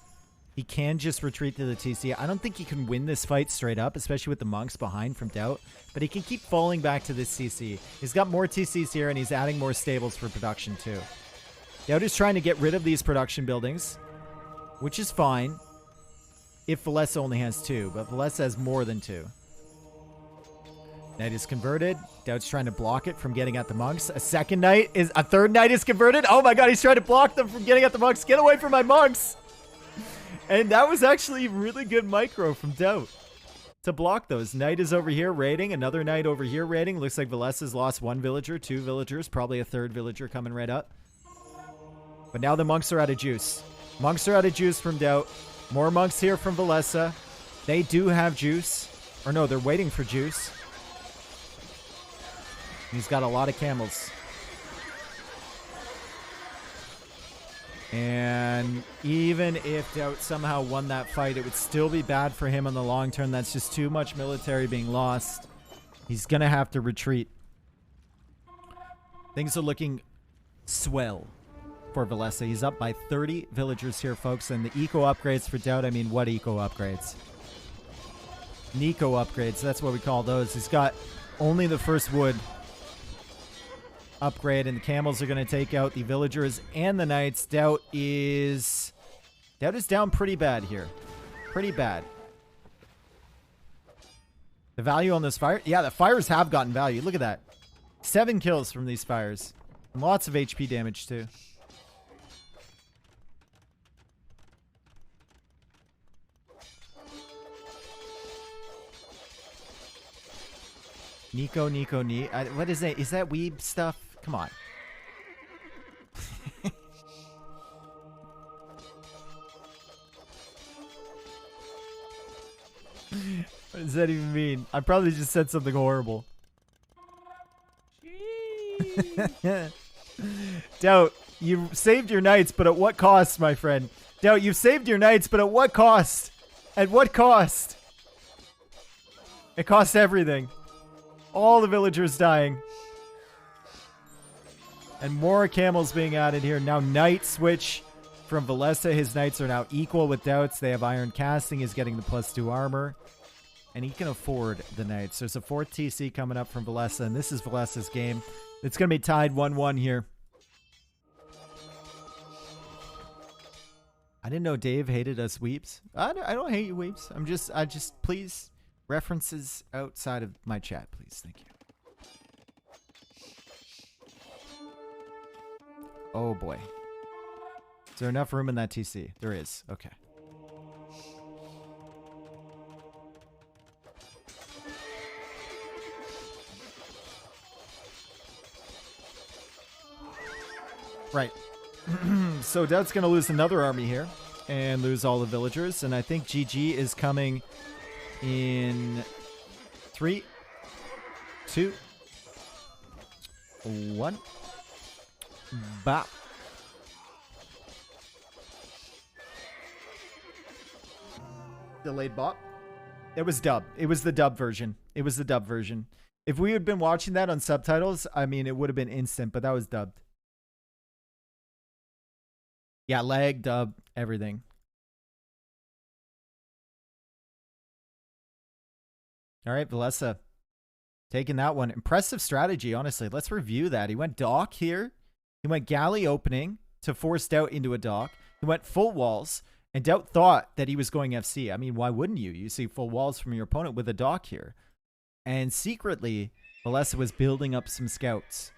He can just retreat to the TC. I don't think he can win this fight straight up, especially with the monks behind from Daut. But he can keep falling back to this TC. He's got more TCs here, and he's adding more stables for production, too. Daut is trying to get rid of these production buildings, which is fine if Villese only has 2, but Villese has more than 2. Knight is converted. Daut's trying to block it from getting at the monks. A third knight is converted. Oh my god, he's trying to block them from getting at the monks. Get away from my monks! And that was actually really good micro from Daut to block those. Knight is over here raiding. Another knight over here raiding. Looks like Villese has lost 1 villager, 2 villagers, probably a 3rd villager coming right up. But now the monks are out of juice. Monks are out of juice from Daut. More monks here from Villese. They do have juice. Or no, they're waiting for juice. He's got a lot of camels. And even if Daut somehow won that fight, it would still be bad for him in the long term. That's just too much military being lost. He's going to have to retreat. Things are looking swell for Villese. He's up by 30 villagers here, folks. And the eco upgrades for Daut, I mean, what eco upgrades? Nico upgrades, that's what we call those. He's got only the first wood upgrade, and the camels are going to take out the villagers and the knights. Daut is down pretty bad here. Pretty bad. The value on this fire? Yeah, the fires have gotten value. Look at that. 7 kills from these fires. And lots of HP damage, too. Nico. What is that? Is that weeb stuff? Come on. What does that even mean? I probably just said something horrible. Daut, you saved your knights, but at what cost, my friend? Daut, you've saved your knights, but at what cost? At what cost? It costs everything. All the villagers dying. And more camels being added here. Now knight switch from Villese. His knights are now equal with Daut's. They have iron casting. He's getting the +2 armor. And he can afford the knights. There's a 4th TC coming up from Villese. And this is Villese's game. It's going to be tied 1-1 here. I didn't know Dave hated us weeps. I don't hate you weeps. I just please references outside of my chat, please. Thank you. Oh boy. Is there enough room in that TC? There is. Okay. Right. So Daut's going to lose another army here and lose all the villagers. And I think GG is coming in 3, 2, 1. Bop. Delayed bop. It was dub. It was the dub version. It was the dub version. If we had been watching that on subtitles, I mean, it would have been instant, but that was dubbed. Yeah, lag, dub, everything. All right, Villese. Taking that one. Impressive strategy, honestly. Let's review that. He went dock here. He went galley opening to force Daut into a dock. He went full walls. And Daut thought that he was going FC. I mean, why wouldn't you? You see full walls from your opponent with a dock here. And secretly, Villese was building up some scouts.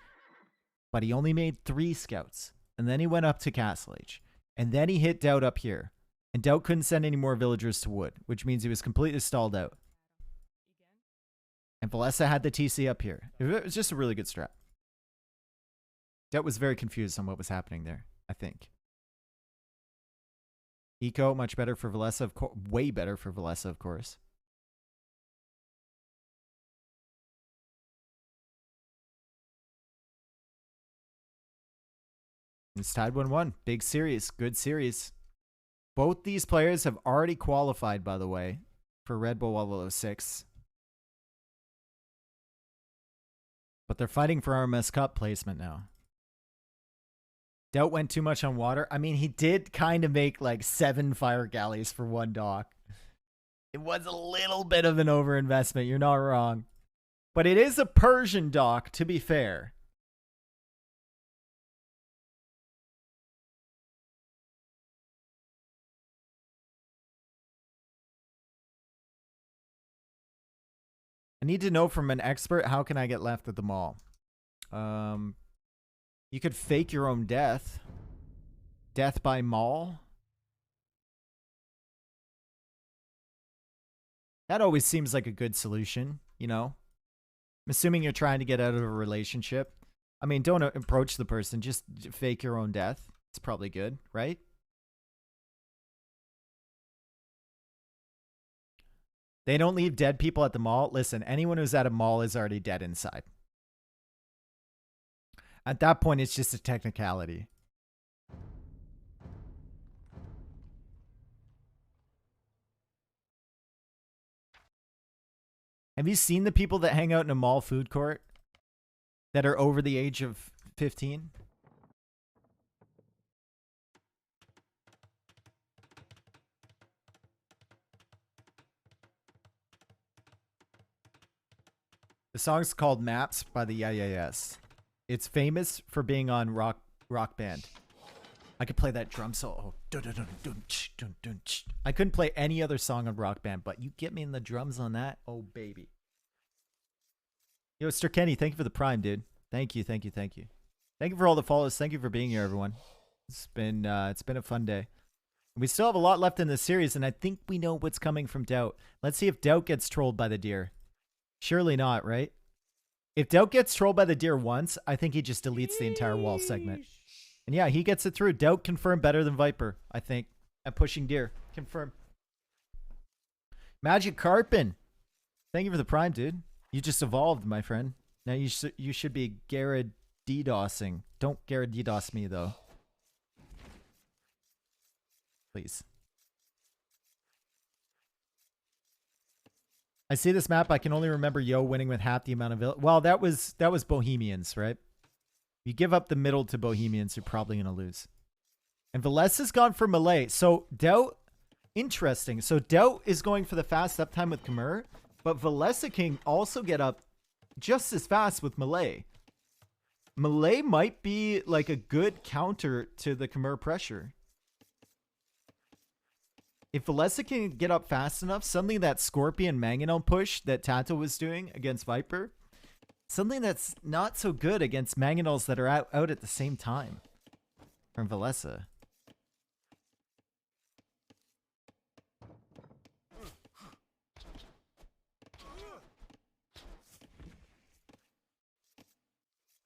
But he only made 3 scouts. And then he went up to Castle Age. And then he hit Daut up here. And Daut couldn't send any more villagers to wood, which means he was completely stalled out. And Villese had the TC up here. It was just a really good strat. Daut was very confused on what was happening there, I think. Eco, much better for Villese, of course. Way better for Villese, of course. It's tied 1-1. Big series. Good series. Both these players have already qualified, by the way, for Red Bull 006. But they're fighting for RMS Cup placement now. Daut went too much on water. I mean, he did kind of make like 7 fire galleys for 1 dock. It was a little bit of an overinvestment. You're not wrong. But it is a Persian dock, to be fair. I need to know from an expert, how can I get left at the mall? You could fake your own death. Death by mall. That always seems like a good solution, you know? I'm assuming you're trying to get out of a relationship. I mean, don't approach the person. Just fake your own death. It's probably good, right? They don't leave dead people at the mall. Listen, anyone who's at a mall is already dead inside. At that point, it's just a technicality. Have you seen the people that hang out in a mall food court that are over the age of 15? The song's called Maps by the Yeah Yeah Yes. It's famous for being on Rock Band. I could play that drum solo. I couldn't play any other song on Rock Band, but you get me in the drums on that, oh baby. Yo, Sir Kenny, thank you for the prime, dude. Thank you, thank you, thank you. Thank you for all the follows. Thank you for being here, everyone. It's been a fun day. We still have a lot left in this series, and I think we know what's coming from Daut. Let's see if Daut gets trolled by the deer. Surely not, right? If Daut gets trolled by the deer once, I think he just deletes the entire wall segment. And yeah, he gets it through. Daut confirmed better than Viper, I think, at pushing deer. Confirmed. Magic Carpin. Thank you for the prime, dude. You just evolved, my friend. Now you should be Garrett DDoSing. Don't Garrett DDoS me, though. Please. I see this map. I can only remember Yo winning with half the amount of... Well, that was Bohemians, right? You give up the middle to Bohemians, you're probably going to lose. And Villese has gone for Malay. So Daut, interesting. So Daut is going for the fast uptime with Khmer, but Villese can also get up just as fast with Malay. Malay might be like a good counter to the Khmer pressure. If Villese can get up fast enough, something that Scorpion Mangonel push that Tato was doing against Viper, something that's not so good against Mangonels that are out at the same time from Villese.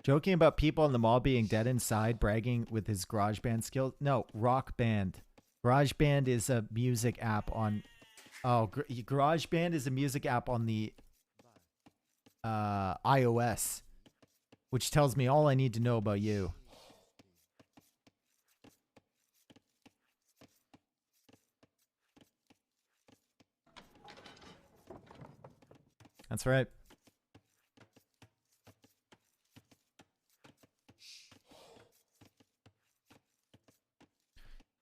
Joking about people in the mall being dead inside, bragging with his garage band skills. No, Rock Band. GarageBand is a music app on... Oh, GarageBand is a music app on the iOS, which tells me all I need to know about you. That's right.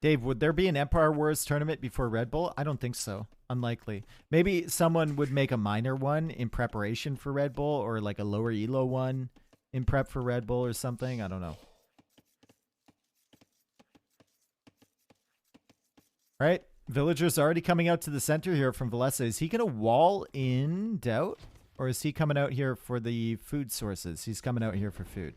Dave, would there be an Empire Wars tournament before Red Bull? I don't think so. Unlikely. Maybe someone would make a minor one in preparation for Red Bull, or like a lower elo one in prep for Red Bull or something. I don't know. All right. Villagers already coming out to the center here from Villese. Is he going to wall in Daut? Or is he coming out here for the food sources? He's coming out here for food.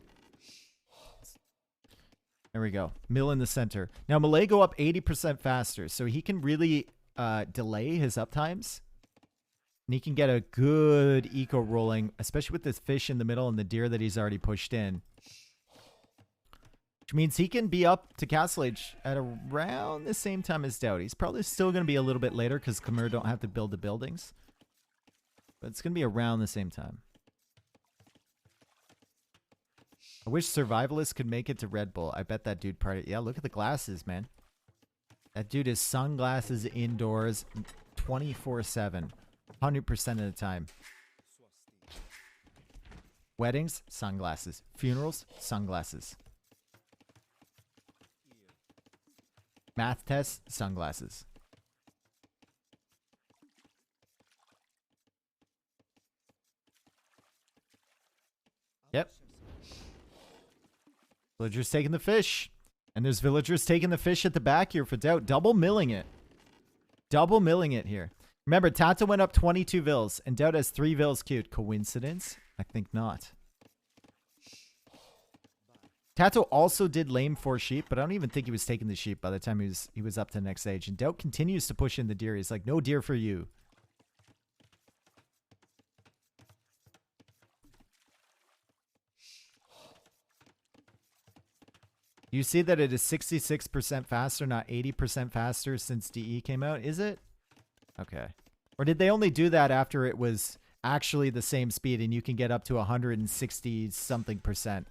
There we go. Mill in the center. Now, Malay go up 80% faster, so he can really delay his uptimes. And he can get a good eco rolling, especially with this fish in the middle and the deer that he's already pushed in. Which means he can be up to Castle Age at around the same time as Daut. He's probably still going to be a little bit later because Khmer don't have to build the buildings. But it's going to be around the same time. I wish Survivalists could make it to Red Bull. I bet that dude party. Yeah, look at the glasses, man. That dude is sunglasses indoors 24/7. 100% of the time. Weddings, sunglasses. Funerals, sunglasses. Math tests, sunglasses. Yep. Villagers taking the fish. And there's villagers taking the fish at the back here for Daut. Double milling it. Double milling it here. Remember, Tato went up 22 vills, and Daut has 3 vills queued. Coincidence? I think not. Tato also did lame 4 sheep, but I don't even think he was taking the sheep by the time he was up to the next stage. And Daut continues to push in the deer. He's like, no deer for you. You see that it is 66% faster, not 80% faster since DE came out, is it? Okay. Or did they only do that after it was actually the same speed and you can get up to 160 something percent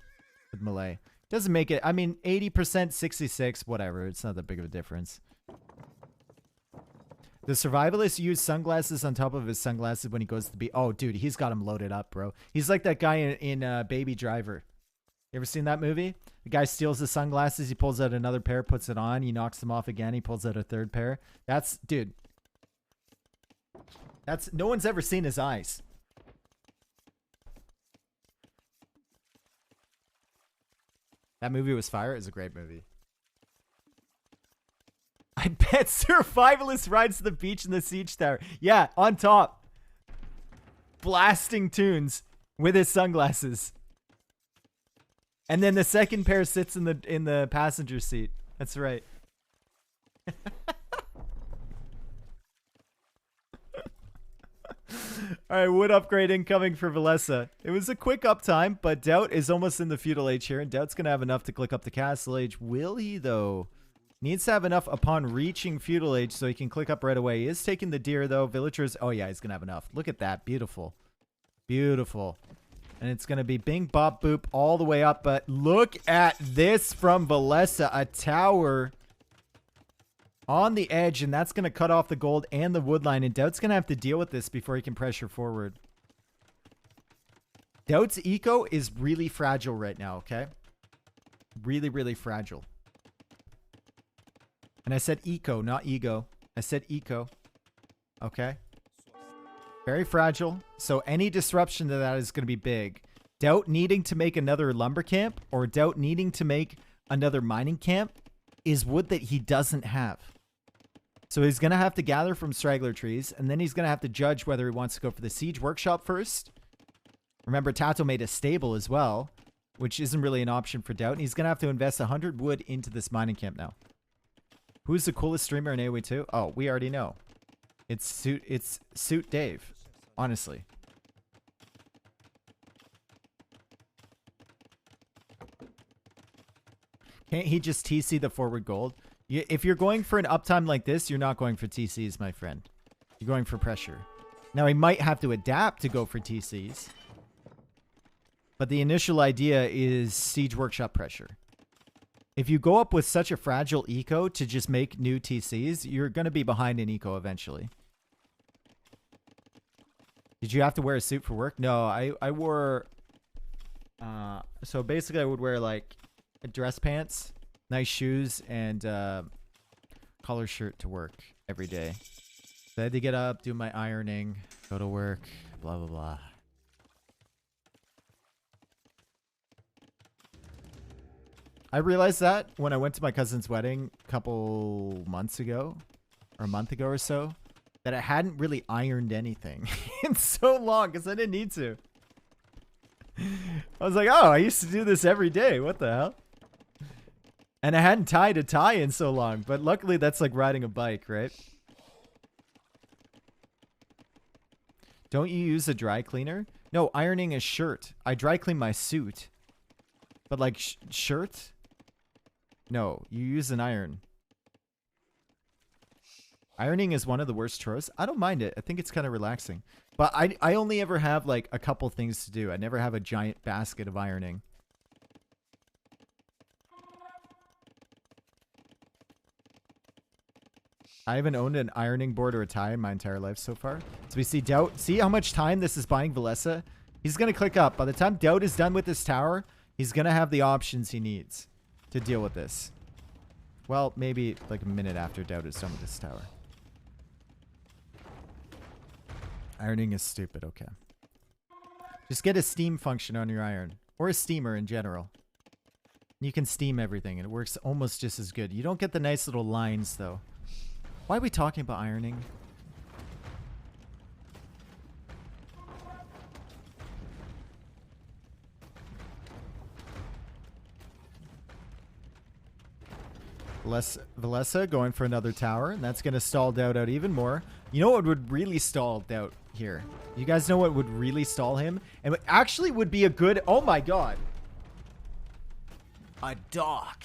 with melee? Doesn't make it, I mean, 80%, 66, whatever. It's not that big of a difference. The survivalist used sunglasses on top of his sunglasses when he goes to be. Oh, dude, he's got him loaded up, bro. He's like that guy in Baby Driver. You ever seen that movie? The guy steals the sunglasses. He pulls out another pair, puts it on. He knocks them off again. He pulls out a third pair. That's, dude. That's, no one's ever seen his eyes. That movie was fire. It was a great movie. I bet survivalist rides to the beach in the siege tower. Yeah, on top. Blasting tunes with his sunglasses. And then the second pair sits in the passenger seat. That's right. All right, wood upgrade incoming for Villese. It was a quick uptime, but Daut is almost in the feudal age here, and Daut's going to have enough to click up the castle age. Will he, though? Needs to have enough upon reaching feudal age so he can click up right away. He is taking the deer, though. Villagers, oh yeah, he's going to have enough. Look at that. Beautiful. Beautiful. And it's going to be bing, bop, boop all the way up. But look at this from Villese. A tower on the edge, and that's going to cut off the gold and the wood line. And Daut's going to have to deal with this before he can pressure forward. Daut's eco is really fragile right now, okay? Really, really fragile. And I said eco, not ego. I said eco. Okay? Very fragile. So any disruption to that is going to be big. Daut needing to make another lumber camp or Daut needing to make another mining camp is wood that he doesn't have. So he's going to have to gather from straggler trees, and then he's going to have to judge whether he wants to go for the siege workshop first. Remember, Tato made a stable as well, which isn't really an option for Daut. And he's going to have to invest 100 wood into this mining camp now. Who's the coolest streamer in AoE 2? Oh, we already know. It's Suit Dave, honestly. Can't he just TC the forward gold? If you're going for an uptime like this, you're not going for TCs, my friend. You're going for pressure. Now, he might have to adapt to go for TCs. But the initial idea is siege workshop pressure. If you go up with such a fragile eco to just make new TCs, you're going to be behind in eco eventually. Did you have to wear a suit for work? No, I wore... so basically I would wear like dress pants, nice shoes, and collar shirt to work every day. So I had to get up, do my ironing, go to work, blah, blah, blah. I realized that when I went to my cousin's wedding a couple months ago, or a month ago or so, that I hadn't really ironed anything in so long because I didn't need to. I was like, oh, I used to do this every day. What the hell? And I hadn't tied a tie in so long, but luckily that's like riding a bike, right? Don't you use a dry cleaner? No, ironing a shirt. I dry clean my suit. But like shirt? No, you use an iron. Ironing is one of the worst chores. I don't mind it. I think it's kind of relaxing. But I only ever have like a couple things to do. I never have a giant basket of ironing. I haven't owned an ironing board or a tie in my entire life so far. So we see Daut. See how much time this is buying Villese? He's going to click up. By the time Daut is done with this tower, he's going to have the options he needs to deal with this. Well, maybe like a minute after Daut is done with this tower. Ironing is stupid. Okay. Just get a steam function on your iron. Or a steamer in general. You can steam everything and it works almost just as good. You don't get the nice little lines though. Why are we talking about ironing? Villese going for another tower, and that's going to stall Daut out even more. You know what would really stall Daut here? You guys know what would really stall him? And what actually would be a good... Oh my god. A dock.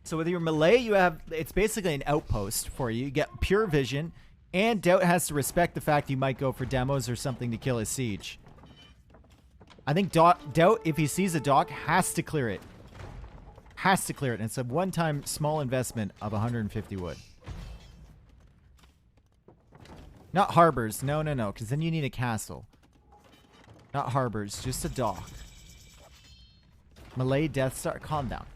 So with your melee, you have... It's basically an outpost for you. You get pure vision, And Daut has to respect the fact he might go for demos or something to kill his siege. I think Daut, if he sees a dock, has to clear it. Has to clear it. And it's a one-time small investment of 150 wood. Not harbors. No, no, no. Because then you need a castle. Not harbors. Just a dock. Malay Death Star. Calm down.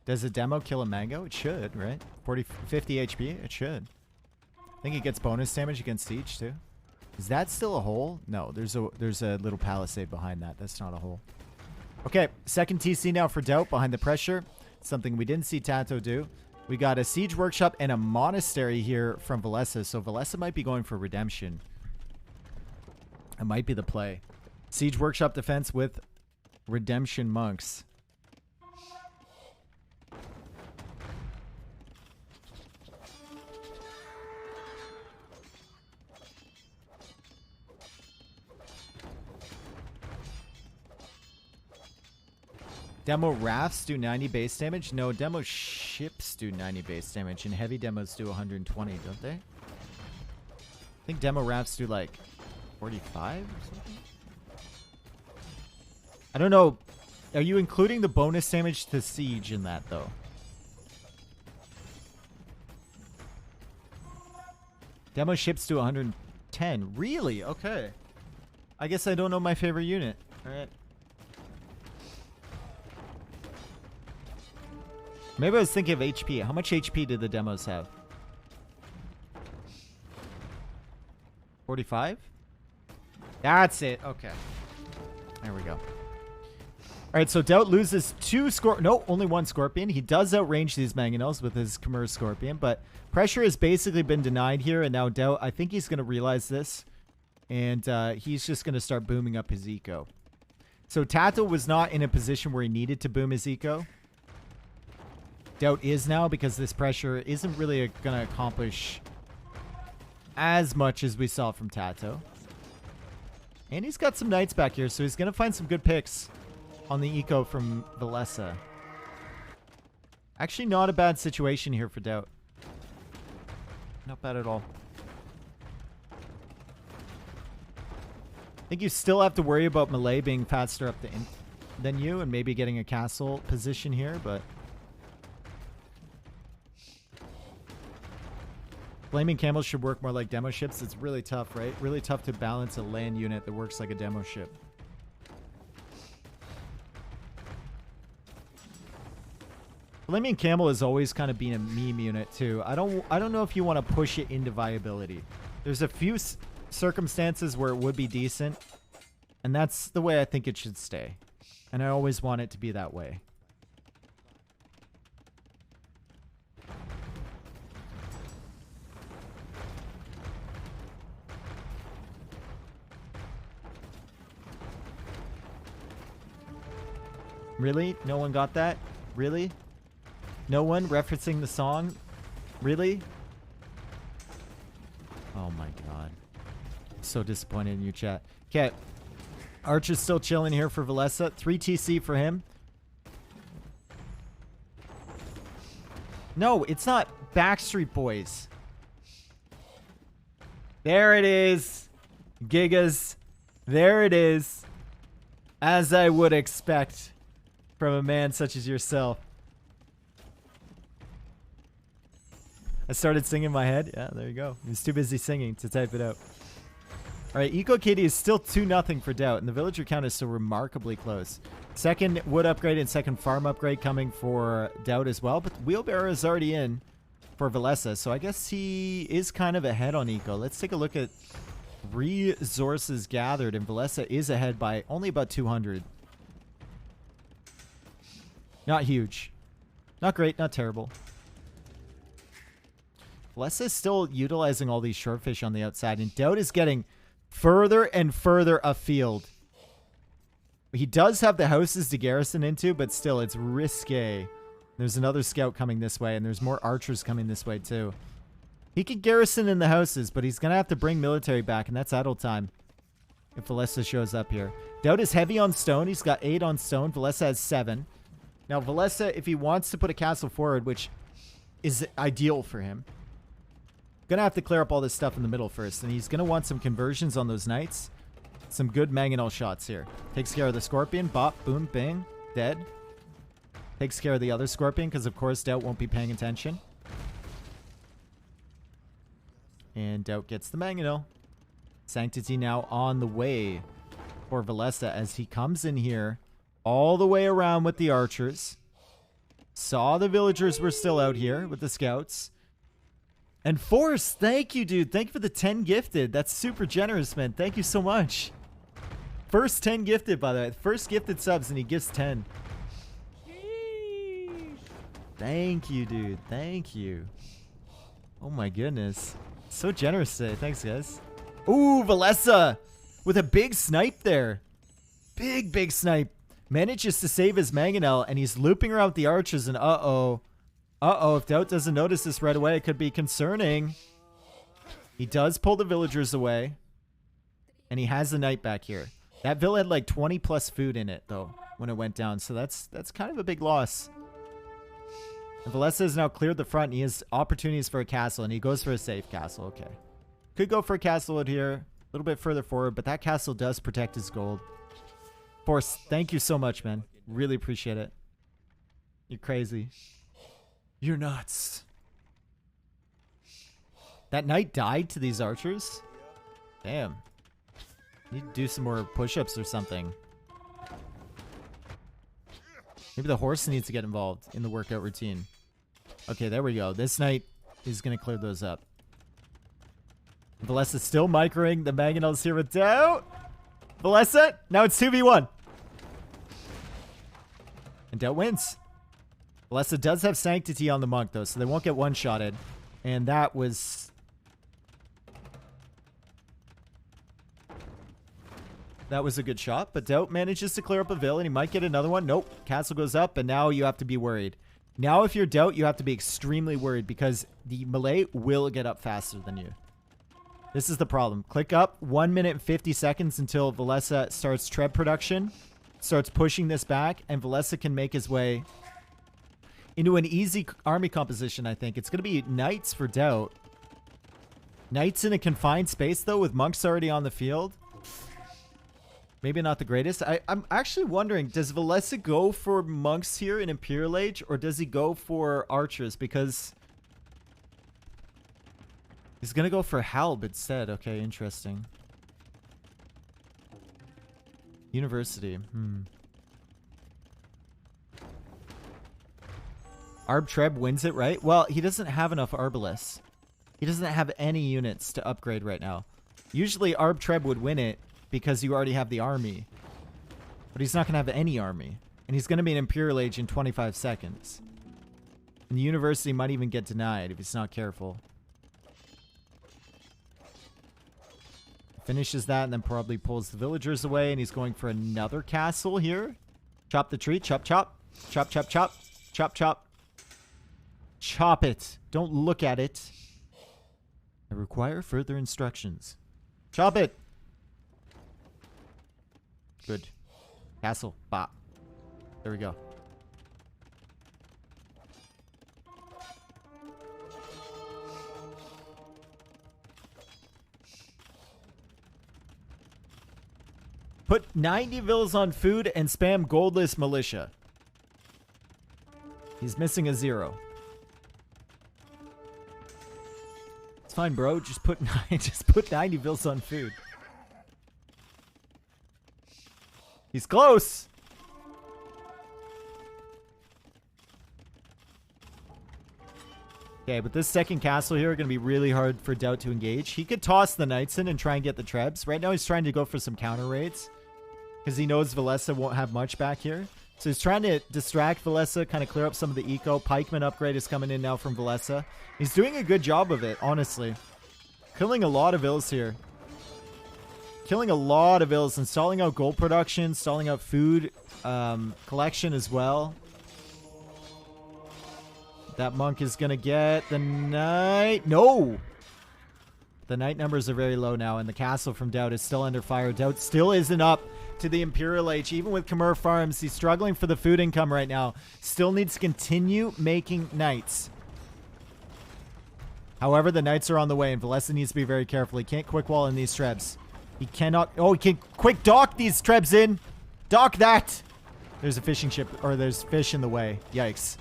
Does a demo kill a mango? It should, right? 50 HP? It should. I think it gets bonus damage against siege, too. Is that still a hole? No, there's a little palisade behind that. That's not a hole. Okay, second TC now for Daut behind the pressure. Something we didn't see Tato do. We got a siege workshop and a monastery here from Villese. So Villese might be going for redemption. It might be the play. Siege workshop defense with redemption monks. Demo rafts do 90 base damage? No, demo ships do 90 base damage, and heavy demos do 120, don't they? I think demo rafts do like 45 or something? I don't know. Are you including the bonus damage to siege in that, though? Demo ships do 110. Really? Okay. I guess I don't know my favorite unit. Alright. Maybe I was thinking of HP. How much HP did the demos have? 45? That's it. Okay. There we go. Alright, so Daut loses only one Scorpion. He does outrange these Mangonels with his Khmer Scorpion, but pressure has basically been denied here, and now Daut, I think he's going to realize this, and he's just going to start booming up his eco. So Tato was not in a position where he needed to boom his eco. Daut is now, because this pressure isn't really going to accomplish as much as we saw from Tato. And he's got some knights back here, so he's going to find some good picks on the eco from Villese. Actually, not a bad situation here for Daut. Not bad at all. I think you still have to worry about Malay being faster up than you and maybe getting a castle position here, but... Flaming Camels should work more like demo ships. It's really tough, right? Really tough to balance a land unit that works like a demo ship. Flaming Camel has always kind of been a meme unit too. I don't know if you want to push it into viability. There's a few circumstances where it would be decent, and that's the way I think it should stay. And I always want it to be that way. Really? No one got that? Really? No one referencing the song? Really? Oh my god. So disappointed in you, chat. Okay. Archer's still chilling here for Villese. 3 TC for him. No, it's not Backstreet Boys. There it is. Gigas. There it is. As I would expect from a man such as yourself. I started singing in my head. Yeah, there you go. I was too busy singing to type it out. Alright, Eco Kitty is still 2-0 for Daut, and the villager count is still remarkably close. Second wood upgrade and second farm upgrade coming for Daut as well, but Wheelbarrow is already in for Villese, so I guess he is kind of ahead on Eco. Let's take a look at resources gathered, and Villese is ahead by only about 200. Not huge. Not great, not terrible. Villese is still utilizing all these shortfish on the outside, and Daut is getting further and further afield. He does have the houses to garrison into, but still, it's risque. There's another scout coming this way, and there's more archers coming this way, too. He could garrison in the houses, but he's going to have to bring military back, and that's idle time if Villese shows up here. Daut is heavy on stone. He's got 8 on stone. Villese has 7. Now, Villese, if he wants to put a castle forward, which is ideal for him. Gonna have to clear up all this stuff in the middle first, and he's gonna want some conversions on those knights. Some good mangonel shots here. Takes care of the scorpion. Bop, boom, bang. Dead. Takes care of the other scorpion, because of course Daut won't be paying attention. And Daut gets the mangonel. Sanctity now on the way for Villese as he comes in here all the way around with the archers. Saw the villagers were still out here with the scouts. And Force, thank you, dude. Thank you for the 10 gifted. That's super generous, man. Thank you so much. First 10 gifted, by the way. First gifted subs, and he gives 10. Thank you, dude. Thank you. Oh, my goodness. So generous today. Thanks, guys. Ooh, Villese with a big snipe there. Big snipe. Manages to save his mangonel, and he's looping around with the archers, and uh-oh. Uh-oh, if Daut doesn't notice this right away, it could be concerning. He does pull the villagers away. And he has the knight back here. That villa had like 20 plus food in it, though, when it went down. So that's kind of a big loss. And Villese has now cleared the front. And he has opportunities for a castle, and he goes for a safe castle. Okay. Could go for a castle out here. A little bit further forward, but that castle does protect his gold. Force, thank you so much, man. Really appreciate it. You're crazy. You're nuts. That knight died to these archers? Damn. Need to do some more push-ups or something. Maybe the horse needs to get involved in the workout routine. Okay, there we go. This knight is going to clear those up. Villese is still microing. The mangonel's here with Daut. Villese, now it's 2v1. And Daut wins. Villese does have Sanctity on the monk, though, so they won't get one-shotted. And that was... that was a good shot, but Daut manages to clear up a villain. He might get another one. Nope. Castle goes up, and now you have to be worried. Now, if you're Daut, you have to be extremely worried because the melee will get up faster than you. This is the problem. Click up. 1 minute and 50 seconds until Villese starts Treb production. Starts pushing this back, and Villese can make his way into an easy army composition, I think. It's going to be knights for Daut. Knights in a confined space, though, with monks already on the field. Maybe not the greatest. I'm actually wondering, does Villese go for monks here in Imperial Age, or does he go for archers? Because he's going to go for Halb instead. Okay, interesting. University. Arb Treb wins it, right? Well, he doesn't have enough Arbalists. He doesn't have any units to upgrade right now. Usually Arb Treb would win it because you already have the army. But he's not going to have any army. And he's going to be an Imperial Age in 25 seconds. And the University might even get denied if he's not careful. Finishes that and then probably pulls the villagers away. And he's going for another castle here. Chop the tree. Chop, chop. Chop, chop, chop. Chop, chop. Chop it. Don't look at it. I require further instructions. Chop it. Good. Castle. Bop. There we go. Put 90 villas on food and spam goldless militia. He's missing a 0. It's fine, bro. Just put 90 villas on food. He's close. Okay, but this second castle here are going to be really hard for Daut to engage. He could toss the knights in and try and get the trebs. Right now he's trying to go for some counter raids because he knows Villese won't have much back here. So he's trying to distract Villese, kind of clear up some of the eco. Pikeman upgrade is coming in now from Villese. He's doing a good job of it, honestly. Killing a lot of ills here. Killing a lot of ills and stalling out gold production, stalling out food collection as well. That monk is going to get the knight. No! The knight numbers are very low now, and the castle from Daut is still under fire. Daut still isn't up to the Imperial Age. Even with Khmer farms, he's struggling for the food income right now. Still needs to continue making knights. However, the knights are on the way, and Villese needs to be very careful. He can't quick wall in these trebs. He cannot... Oh, he can quick dock these trebs in. Dock that. There's a fishing ship, or there's fish in the way. Yikes.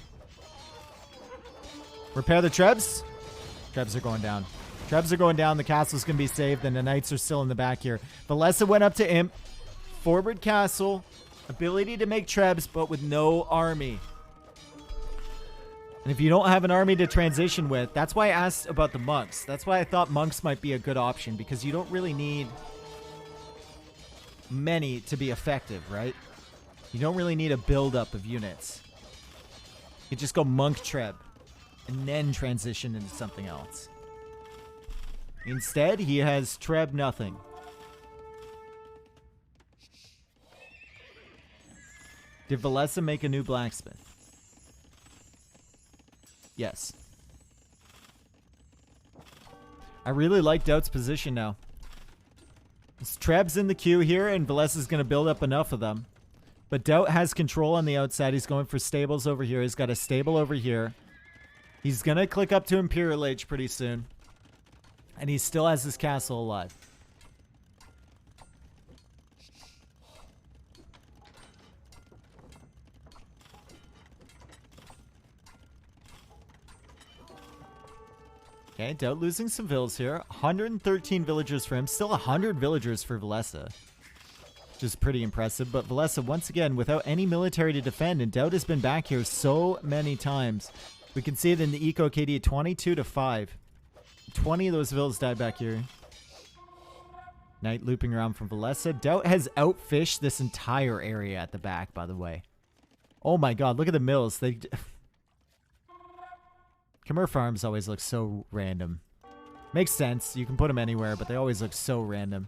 Repair the trebs. Trebs are going down. Trebs are going down. The castle's going to be saved, and the knights are still in the back here. Villese went up to Imp. Forward castle. Ability to make trebs, but with no army. And if you don't have an army to transition with, that's why I asked about the monks. That's why I thought monks might be a good option, because you don't really need many to be effective, right? You don't really need a buildup of units. You just go monk treb and then transition into something else. Instead, he has treb nothing. Did Villese make a new blacksmith? Yes. I really like Daut's position now. His treb's in the queue here, and Villese is going to build up enough of them. But Daut has control on the outside. He's going for stables over here. He's got a stable over here. He's going to click up to Imperial Age pretty soon. And he still has his castle alive. Okay, Daut losing some villas here. 113 villagers for him. Still 100 villagers for Villese. Which is pretty impressive. But Villese, once again, without any military to defend. And Daut has been back here so many times. We can see it in the Eco KD 22 to 5. 20 of those villas died back here. Knight looping around from Villese. Daut has outfished this entire area at the back, by the way. Oh my god, look at the mills. They... Khmer farms always look so random. Makes sense. You can put them anywhere, but they always look so random.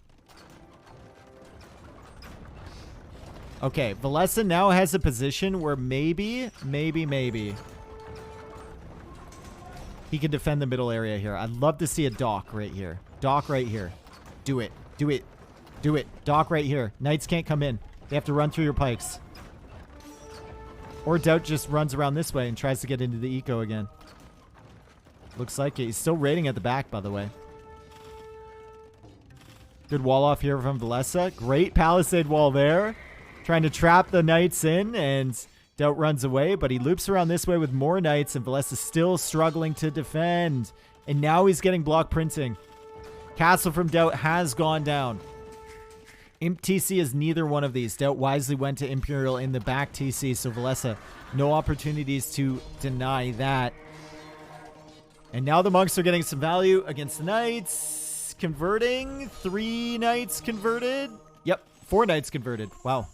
Okay, Villese now has a position where maybe he can defend the middle area here. I'd love to see a dock right here. Dock right here. Do it. Do it. Do it. Dock right here. Knights can't come in. They have to run through your pikes. Or Daut just runs around this way and tries to get into the eco again. Looks like it. He's still raiding at the back, by the way. Good wall off here from Villese. Great palisade wall there. Trying to trap the knights in, and Daut runs away, but he loops around this way with more knights, and Villese is still struggling to defend. And now he's getting block printing. Castle from Daut has gone down. Imp TC is neither one of these. Daut wisely went to Imperial in the back TC, so Villese, no opportunities to deny that. And now the monks are getting some value against the knights. Converting. 3 knights converted. Yep, 4 knights converted. Wow.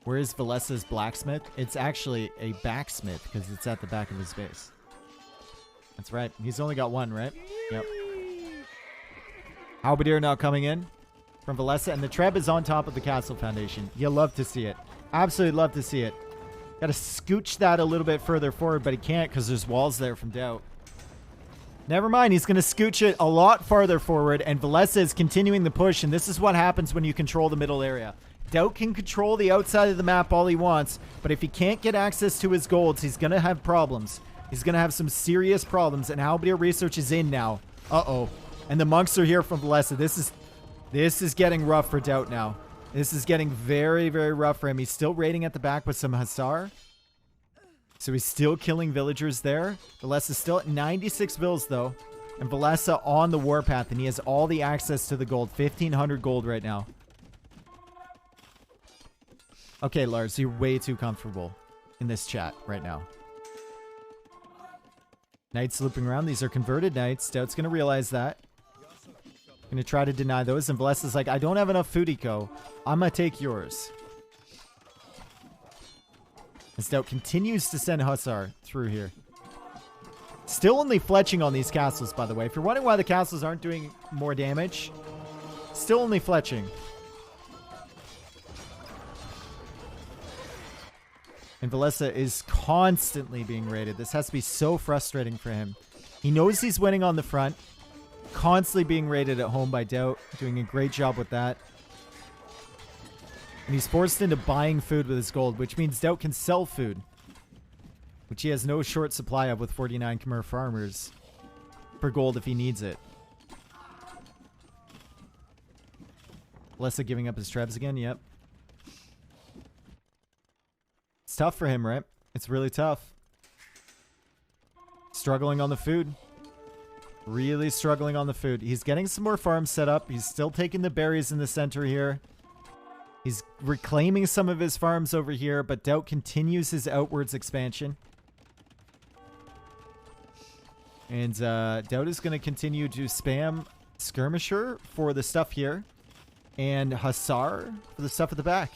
Where is Villese's blacksmith? It's actually a backsmith because it's at the back of his base. That's right. He's only got 1, right? Yep. Halberdier now coming in from Villese, and the treb is on top of the castle foundation. You'll love to see it. Absolutely love to see it. Got to scooch that a little bit further forward, but he can't because there's walls there from Daut. Never mind. He's going to scooch it a lot farther forward, and Villese is continuing the push, and this is what happens when you control the middle area. Daut can control the outside of the map all he wants, but if he can't get access to his golds, he's going to have problems. He's going to have some serious problems, and Halberdier research is in now. Uh-oh. And the monks are here from Villese. This is getting rough for Daut now. This is getting very, very rough for him. He's still raiding at the back with some Hussar. So he's still killing villagers there. Villese is still at 96 vills, though. And Villese on the warpath, and he has all the access to the gold. 1,500 gold right now. Okay, Lars, you're way too comfortable in this chat right now. Knights looping around. These are converted knights. Daut's going to realize that. Going to try to deny those. And Villese is like, I don't have enough food eco. I'm going to take yours. As Daut continues to send Hussar through here. Still only fletching on these castles, by the way. If you're wondering why the castles aren't doing more damage, still only fletching. And Villese is constantly being raided. This has to be so frustrating for him. He knows he's winning on the front. Constantly being raided at home by Daut. Doing a great job with that. And he's forced into buying food with his gold, which means Daut can sell food, which he has no short supply of with 49 Khmer farmers for gold if he needs it. Villese giving up his trebs again. Yep. It's tough for him, right? It's really tough. Struggling on the food. Really struggling on the food. He's getting some more farms set up. He's still taking the berries in the center here. He's reclaiming some of his farms over here, but Daut continues his outwards expansion. And Daut is going to continue to spam Skirmisher for the stuff here. And Hussar for the stuff at the back.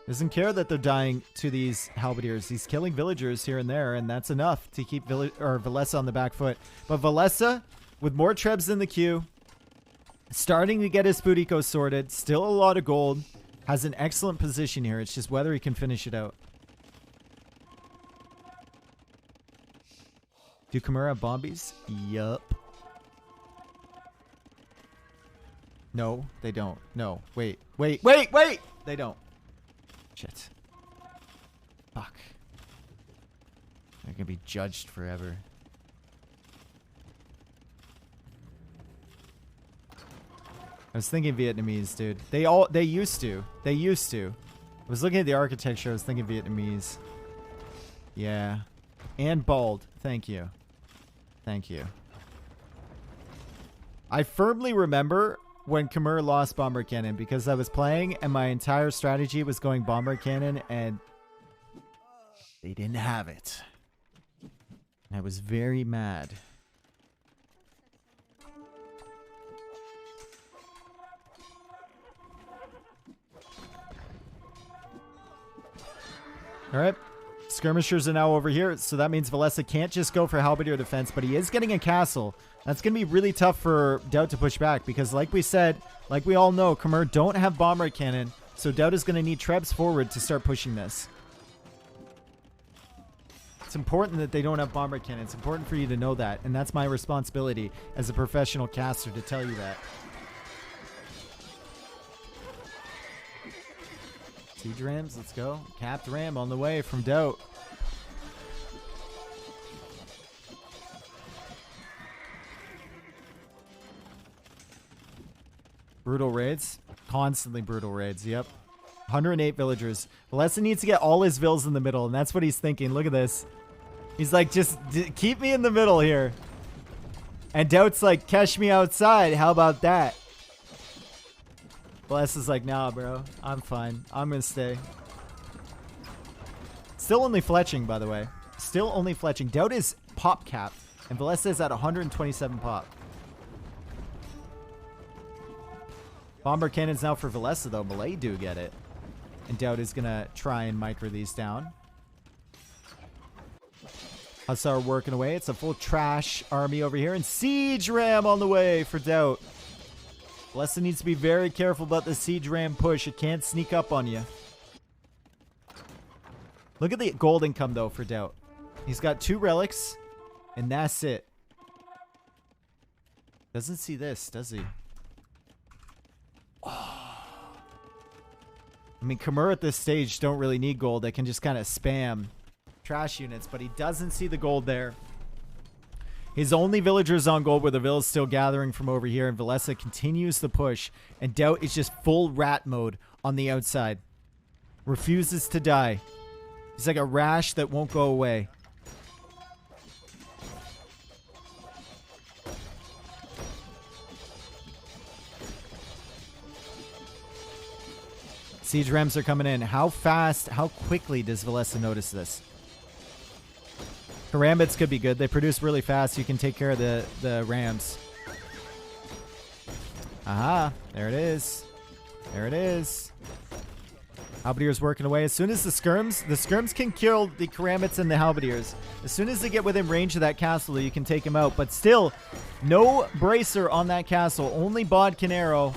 Doesn't care that they're dying to these halberdiers. He's killing villagers here and there, and that's enough to keep Villese on the back foot. But Villese, with more trebs in the queue, starting to get his food eco sorted, still a lot of gold, has an excellent position here. It's just whether he can finish it out. Do Khmer have bombies? Yup. No, they don't. No, wait. They don't. Shit. Fuck. They're gonna be judged forever. I was thinking Vietnamese, dude. They used to. I was looking at the architecture, I was thinking Vietnamese. Yeah. And bald. Thank you. Thank you. I firmly remember when Khmer lost Bomber Cannon because I was playing and my entire strategy was going Bomber Cannon and they didn't have it. And I was very mad. Alright. Skirmishers are now over here, so that means Villese can't just go for halberdier defense, but he is getting a castle. That's going to be really tough for Daut to push back, because like we said, like we all know, Khmer don't have bomber cannon, so Daut is going to need trebs forward to start pushing this. It's important that they don't have bomber cannon. It's important for you to know that, and that's my responsibility as a professional caster to tell you that. Siege rams, let's go. Capped ram on the way from Daut. Brutal raids. Constantly brutal raids, yep. 108 villagers. Villese needs to get all his vills in the middle, and that's what he's thinking. Look at this. He's like, just keep me in the middle here. And Daut's like, catch me outside. How about that? Villese is like, nah, bro. I'm fine. I'm going to stay. Still only fletching, by the way. Still only fletching. Daut is pop cap, and Villese is at 127 pop. Bomber cannons now for Villese, though. Malay do get it. And Daut is going to try and micro these down. Hussar working away. It's a full trash army over here. And siege ram on the way for Daut. Villese needs to be very careful about the siege ram push. It can't sneak up on you. Look at the gold income, though, for Daut. He's got 2 relics, and that's it. Doesn't see this, does he? Oh. I mean, Khmer at this stage don't really need gold. They can just kind of spam trash units, but he doesn't see the gold there. His only villagers on gold where the villa's still gathering from over here, and Villese continues the push, and Daut is just full rat mode on the outside. Refuses to die. He's like a rash that won't go away. Siege rams are coming in. How fast, how quickly does Villese notice this? Karambits could be good. They produce really fast. You can take care of the rams. Aha. There it is. There it is. Halberdier's working away. As soon as the skirms can kill the Karambits and the Halberdiers. As soon as they get within range of that castle, you can take them out. But still, no bracer on that castle. Only Bod can arrow.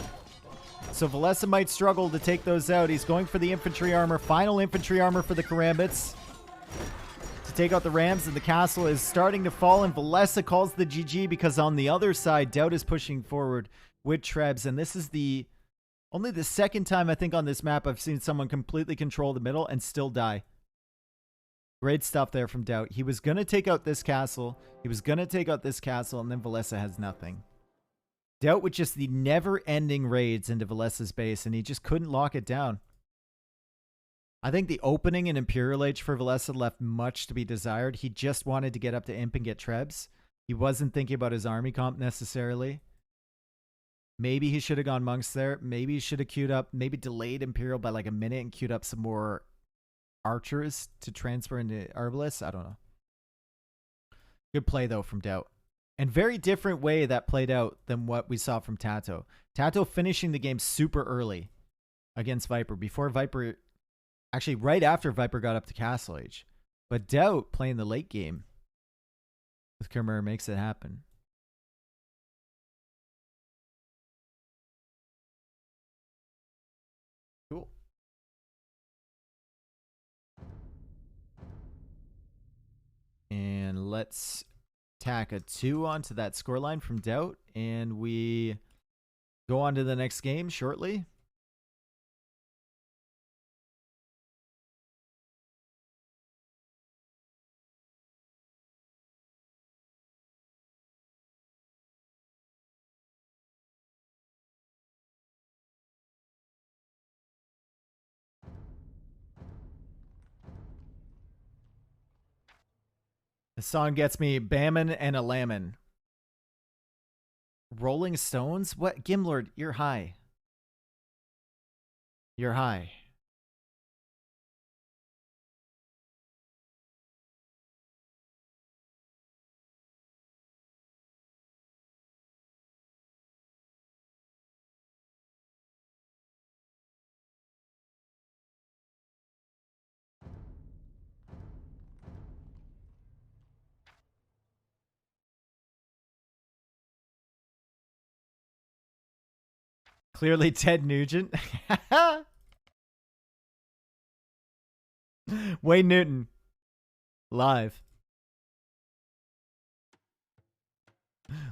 So Villese might struggle to take those out. He's going for the infantry armor. Final infantry armor for the Karambits. Take out the rams, and the castle is starting to fall, and Villese calls the GG because on the other side, Daut is pushing forward with trebs, and this is the Only the second time I think on this map I've seen someone completely control the middle and still die. Great stuff there from Daut. He was going to take out this castle. He was going to take out this castle, and then Villese has nothing. Daut with just the never-ending raids into Villese's base, and he just couldn't lock it down. I think the opening in Imperial Age for Villese left much to be desired. He just wanted to get up to Imp and get Trebs. He wasn't thinking about his army comp necessarily. Maybe he should have gone monks there. Maybe he should have queued up, maybe delayed Imperial by like a minute and queued up some more archers to transfer into Arbalest. I don't know. Good play, though, from Daut. And very different way that played out than what we saw from Tato. Tato finishing the game super early against Viper. Before Viper... Actually, right after Viper got up to Castle Age. But Daut playing the late game with Khmer makes it happen. Cool. And let's tack a 2 onto that scoreline from Daut. And we go on to the next game shortly. The song gets me bammin' and a lammin'. Rolling Stones? What? Gimlord, you're high. You're high. Clearly Ted Nugent. Wayne Newton. Live.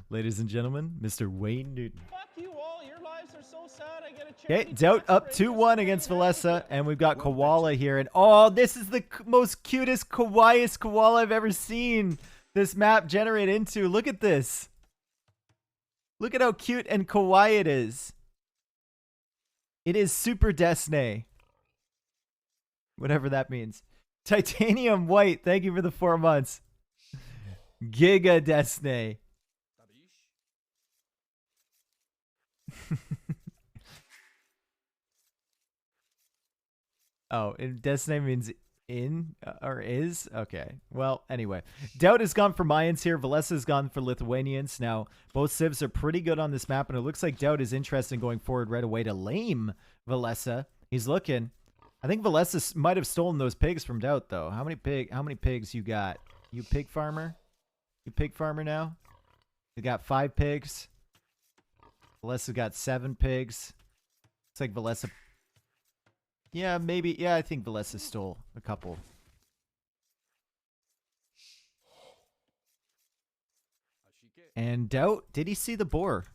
Ladies and gentlemen, Mr. Wayne Newton. Fuck you all. Your lives are so sad. I get a Okay, charity Daut tax up break. 2-1 against Villese, and we've got Koala here. And oh, this is the most cutest, kawaiiest Koala I've ever seen this map generate into. Look at this. Look at how cute and kawaii it is. It is Super Destiny. Whatever that means. Titanium White, thank you for the 4 months. Giga Destiny. Oh, and Destiny means in or is? Okay. Well, anyway. Daut has gone for Mayans here. Villese has gone for Lithuanians. Now, both civs are pretty good on this map, and it looks like Daut is interested in going forward right away to lame Villese. He's looking. I think Villese might have stolen those pigs from Daut, though. How many pigs you got? You pig farmer? You pig farmer now? You got 5 pigs. Villese got 7 pigs. Looks like Villese... Yeah, maybe. Yeah, I think Villese stole a couple. And Daut, did he see the boar?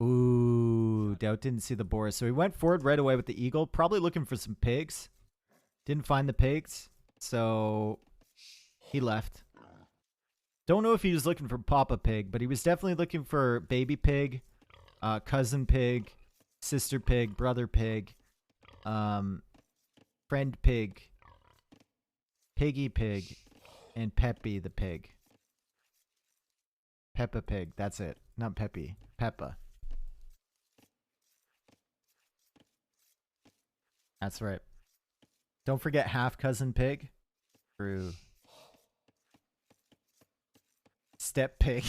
Ooh, Daut didn't see the boar. So he went forward right away with the eagle. Probably looking for some pigs. Didn't find the pigs. So he left. Don't know if he was looking for Papa Pig, but he was definitely looking for baby pig, cousin pig, sister pig, brother pig. Friend pig, Piggy pig, and Peppy the pig. Peppa Pig, that's it. Not Peppy, Peppa. That's right. Don't forget half cousin pig. True. Step pig.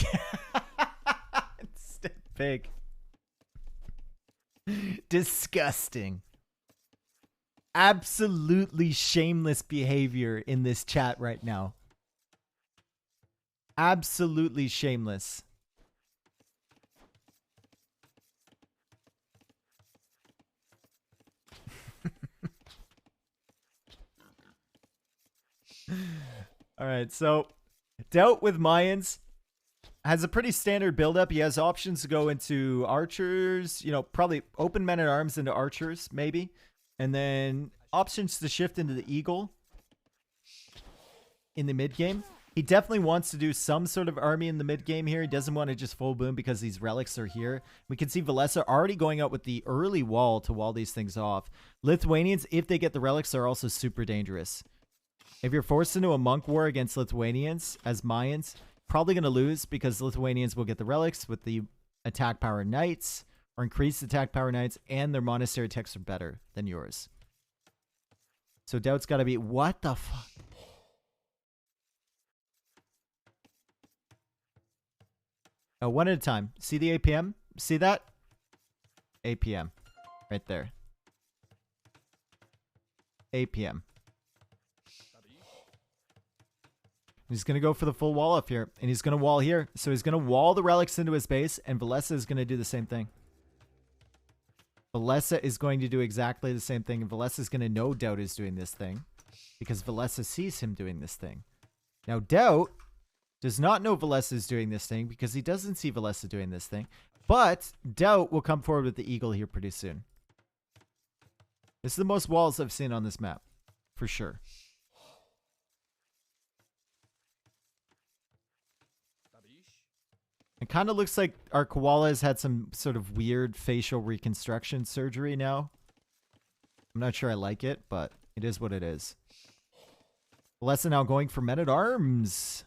Step pig. Disgusting. Absolutely shameless behavior in this chat right now. Absolutely shameless. All right, so Daut with Mayans. has a pretty standard build-up. He has options to go into archers, you know, probably open men-at-arms into archers, maybe. And then options to shift into the eagle in the mid-game. He definitely wants to do some sort of army in the mid-game here. He doesn't want to just full boom because these relics are here. We can see Villese already going out with the early wall to wall these things off. Lithuanians, if they get the relics, are also super dangerous. If you're forced into a monk war against Lithuanians as Mayans, probably going to lose because Lithuanians will get the relics with the attack power knights or increased attack power knights, and their monastery techs are better than yours. So Daut's got to be... What the fuck? Oh, one at a time. See the APM? See that? APM. Right there. APM. He's going to go for the full wall up here. And he's going to wall here. So he's going to wall the relics into his base. And Villese is going to do the same thing. Villese is going to do exactly the same thing. And Villese is going to know Daut is doing this thing. Because Villese sees him doing this thing. Now Daut does not know Villese is doing this thing because he doesn't see Villese doing this thing. But Daut will come forward with the eagle here pretty soon. This is the most walls I've seen on this map. For sure. It kind of looks like our koala has had some sort of weird facial reconstruction surgery now. I'm not sure I like it, but it is what it is. Villese now going for men-at-arms.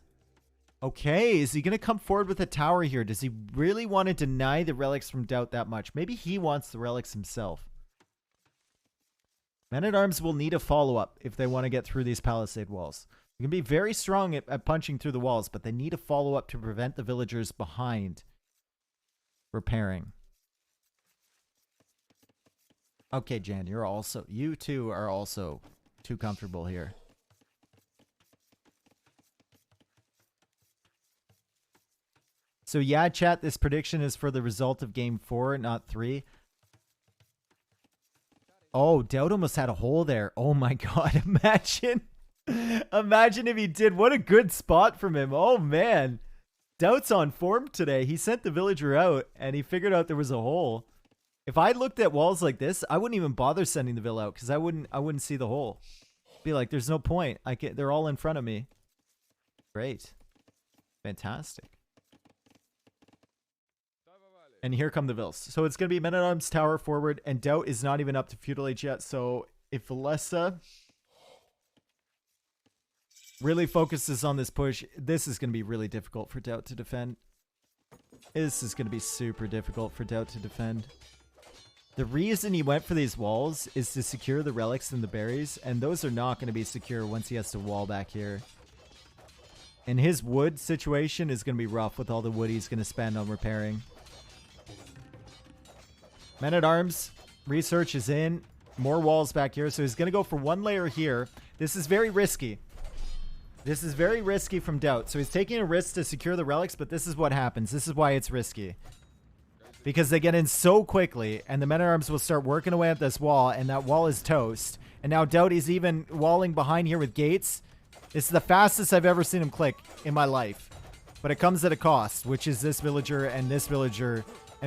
Okay, is he going to come forward with a tower here? Does he really want to deny the relics from Daut that much? Maybe he wants the relics himself. Men-at-arms will need a follow-up if they want to get through these palisade walls. They can be very strong at punching through the walls, but they need a follow-up to prevent the villagers behind repairing. Okay, Jan, you two are also too comfortable here. So yeah, chat, this prediction is for the result of game 4, not 3. Oh, Daut almost had a hole there. Oh my god, imagine. Imagine if he did. What a good spot from him. Oh man. Daut's on form today. He sent the villager out and he figured out there was a hole. If I looked at walls like this, I wouldn't even bother sending the vill out because I wouldn't see the hole. Be like, there's no point. They're all in front of me. Great. Fantastic. And here come the Vills. So it's going to be Men-at-Arms tower forward, and Daut is not even up to Feudal Age yet. So if Villese really focuses on this push, this is going to be really difficult for Daut to defend. This is going to be super difficult for Daut to defend. The reason he went for these walls is to secure the relics and the berries, and those are not going to be secure once he has to wall back here. And his wood situation is going to be rough with all the wood he's going to spend on repairing. Men-at-Arms, research is in. More walls back here. So he's going to go for one layer here. This is very risky. This is very risky from Daut. So he's taking a risk to secure the relics, but this is what happens. This is why it's risky. Because they get in so quickly, and the Men-at-Arms will start working away at this wall, and that wall is toast. And now Daut is even walling behind here with gates. It's the fastest I've ever seen him click in my life. But it comes at a cost, which is this villager, and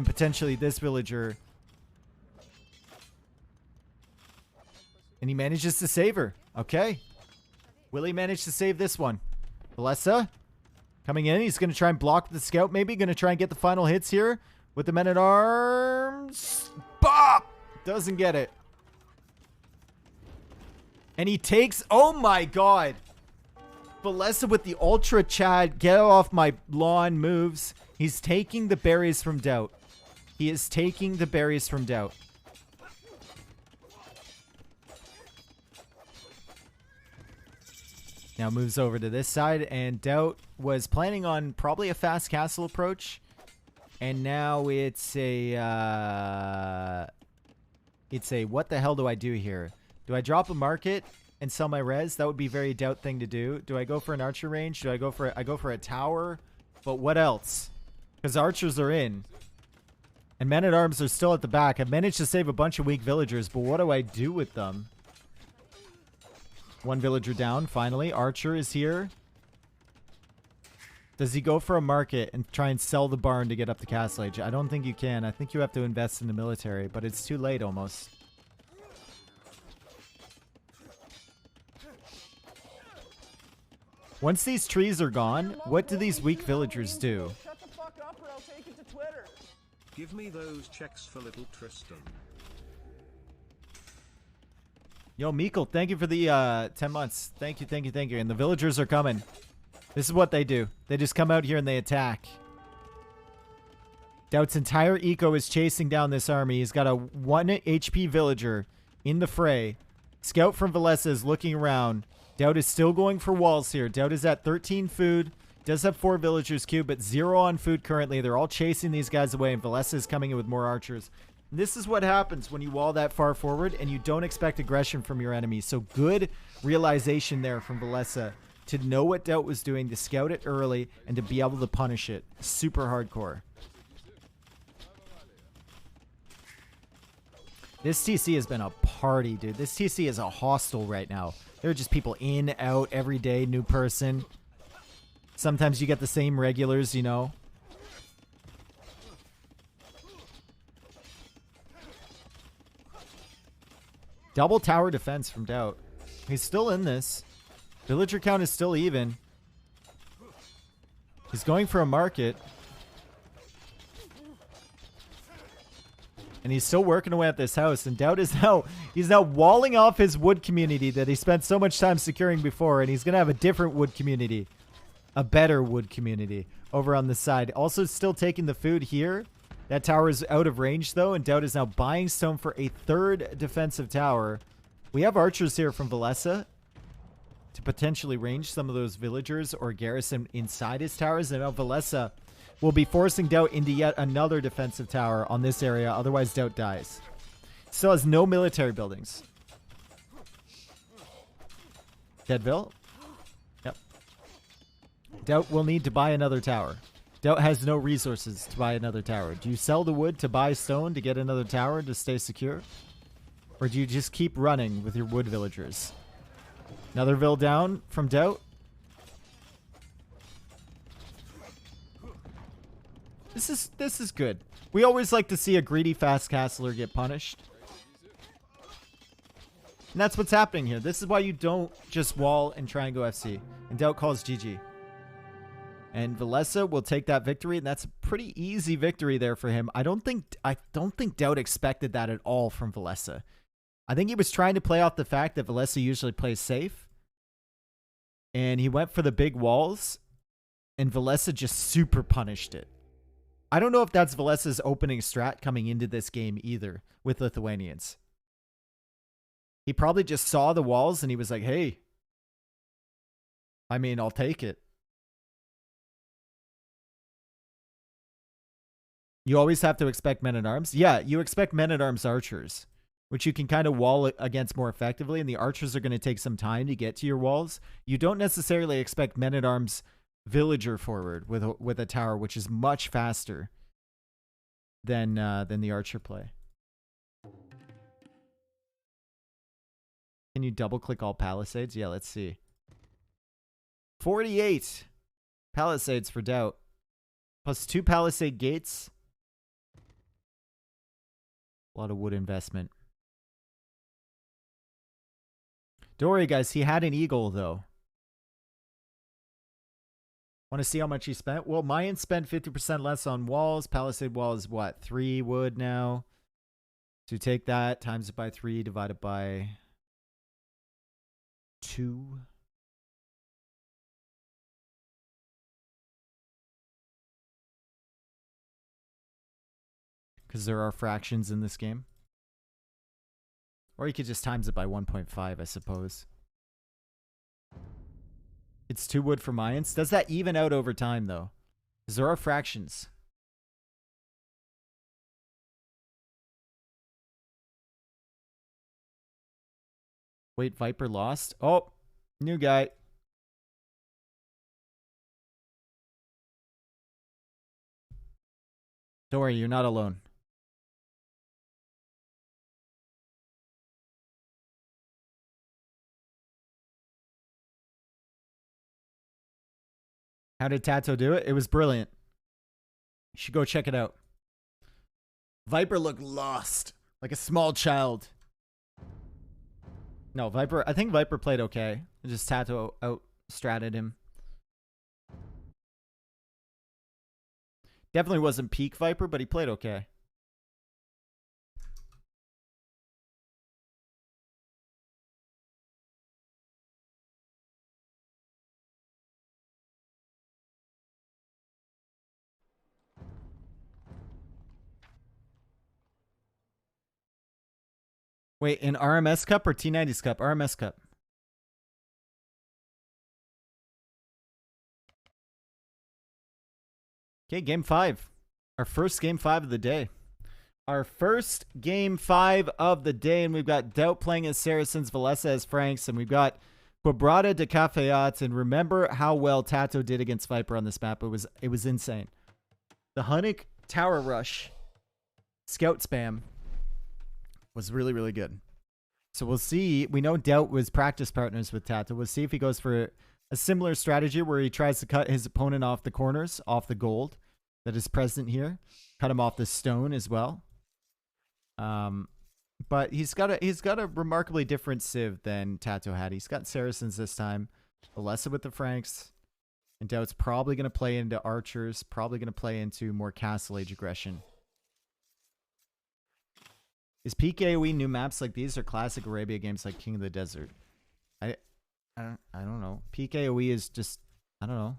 potentially this villager. And he manages to save her. Okay. Will he manage to save this one? Villese coming in. He's going to try and block the scout. Maybe going to try and get the final hits here with the Men-at-Arms. Bop! Doesn't get it. And he takes... Oh my god. Villese with the Ultra Chad. Get off my lawn moves. He's taking the berries from Daut. He is taking the berries from Daut. Now moves over to this side, and Daut was planning on probably a fast castle approach, and now it's a what the hell do I do here? Do I drop a market and sell my res? That would be a very Daut thing to do. Do I go for an archer range? Do I go for a tower? But what else? Because archers are in, and Men-at-Arms are still at the back. I've managed to save a bunch of weak villagers, but what do I do with them? One villager down, finally. Archer is here. Does he go for a market and try and sell the barn to get up the castle age? I don't think you can. I think you have to invest in the military, but it's too late almost. Once these trees are gone, what do these weak villagers do? Shut the fuck up or I'll take it to Twitter. Give me those checks for little Tristan. Yo, Meekle, thank you for the 10 months. Thank you, thank you, thank you. And the villagers are coming. This is what they do. They just come out here and they attack. Daut's entire eco is chasing down this army. He's got a 1 HP villager in the fray. Scout from Villese is looking around. Daut is still going for walls here. Daut is at 13 food. Does have 4 villagers queued, but 0 on food currently. They're all chasing these guys away, and Villese is coming in with more archers. This is what happens when you wall that far forward and you don't expect aggression from your enemy. So good realization there from Villese to know what Daut was doing, to scout it early, and to be able to punish it. Super hardcore. This TC has been a party, dude. This TC is a hostel right now. There are just people in, out, every day, new person. Sometimes you get the same regulars, you know. Double tower defense from Daut. He's still in this. Villager count is still even. He's going for a market. And he's still working away at this house. And Daut is he's now walling off his wood community that he spent so much time securing before. And he's going to have a different wood community. A better wood community over on the side. Also still taking the food here. That tower is out of range though. And Daut is now buying stone for a 3rd defensive tower. We have archers here from Villese to potentially range some of those villagers or garrison inside his towers. And now Villese will be forcing Daut into yet another defensive tower on this area. Otherwise, Daut dies. Still has no military buildings. Deadville? Yep. Daut will need to buy another tower. Daut has no resources to buy another tower. Do you sell the wood to buy stone to get another tower to stay secure? Or do you just keep running with your wood villagers? Another vill down from Daut. This is good. We always like to see a greedy fast castler get punished. And that's what's happening here. This is why you don't just wall and try and go FC. And Daut calls GG. And Villese will take that victory, and that's a pretty easy victory there for him. I don't think Daut expected that at all from Villese. I think he was trying to play off the fact that Villese usually plays safe. And he went for the big walls, and Villese just super punished it. I don't know if that's Villese's opening strat coming into this game either with Lithuanians. He probably just saw the walls and he was like, hey, I mean, I'll take it. You always have to expect men-at-arms. Yeah, you expect men-at-arms archers, which you can kind of wall against more effectively, and the archers are going to take some time to get to your walls. You don't necessarily expect men-at-arms villager forward with a tower, which is much faster than the archer play. Can you double click all palisades? Yeah, let's see. 48 palisades for Daut, plus 2 palisade gates. A lot of wood investment. Don't worry, guys. He had an eagle though. Want to see how much he spent? Well, Mayan spent 50% less on walls. Palisade wall is what? 3 wood now. So take that, times it by 3, divide it by 2. Because there are fractions in this game. Or you could just times it by 1.5, I suppose. It's 2 wood for Mayans. Does that even out over time, though? Because there are fractions. Wait, Viper lost? Oh, new guy. Don't worry, you're not alone. How did Tato do it? It was brilliant. You should go check it out. Viper looked lost, like a small child. No, Viper. I think Viper played okay. Just Tato out-stratted him. Definitely wasn't peak Viper, but he played okay. Wait, in RMS Cup or T90s Cup? RMS Cup. Okay, game 5. Our first game 5 of the day. Our first game 5 of the day, and we've got Daut playing as Saracens, Villese as Franks, and we've got Quebrada de Cafeats. And remember how well Tato did against Viper on this map. It was insane. The Hunnic Tower Rush Scout Spam was really, really good. So we'll see. We know Daut was practice partners with Tato. We'll see if he goes for a similar strategy where he tries to cut his opponent off the corners, off the gold that is present here. Cut him off the stone as well. But he's got a remarkably different civ than Tato had. He's got Saracens this time. Villese with the Franks. And Daut's probably going to play into archers. Probably going to play into more Castle Age aggression. Is peak AoE new maps like these or classic Arabia games like King of the Desert? I don't know. Peak AoE is just, I don't know.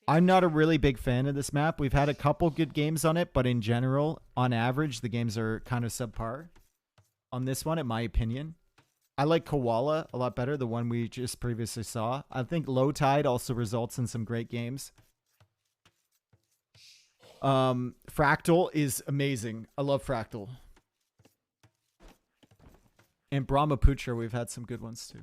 I'm not a really big fan of this map. We've had a couple good games on it, but in general, on average, the games are kind of subpar on this one, in my opinion. I like Koala a lot better, the one we just previously saw. I think Low Tide also results in some great games. Fractal is amazing. I love Fractal. And Brahmaputra, we've had some good ones too.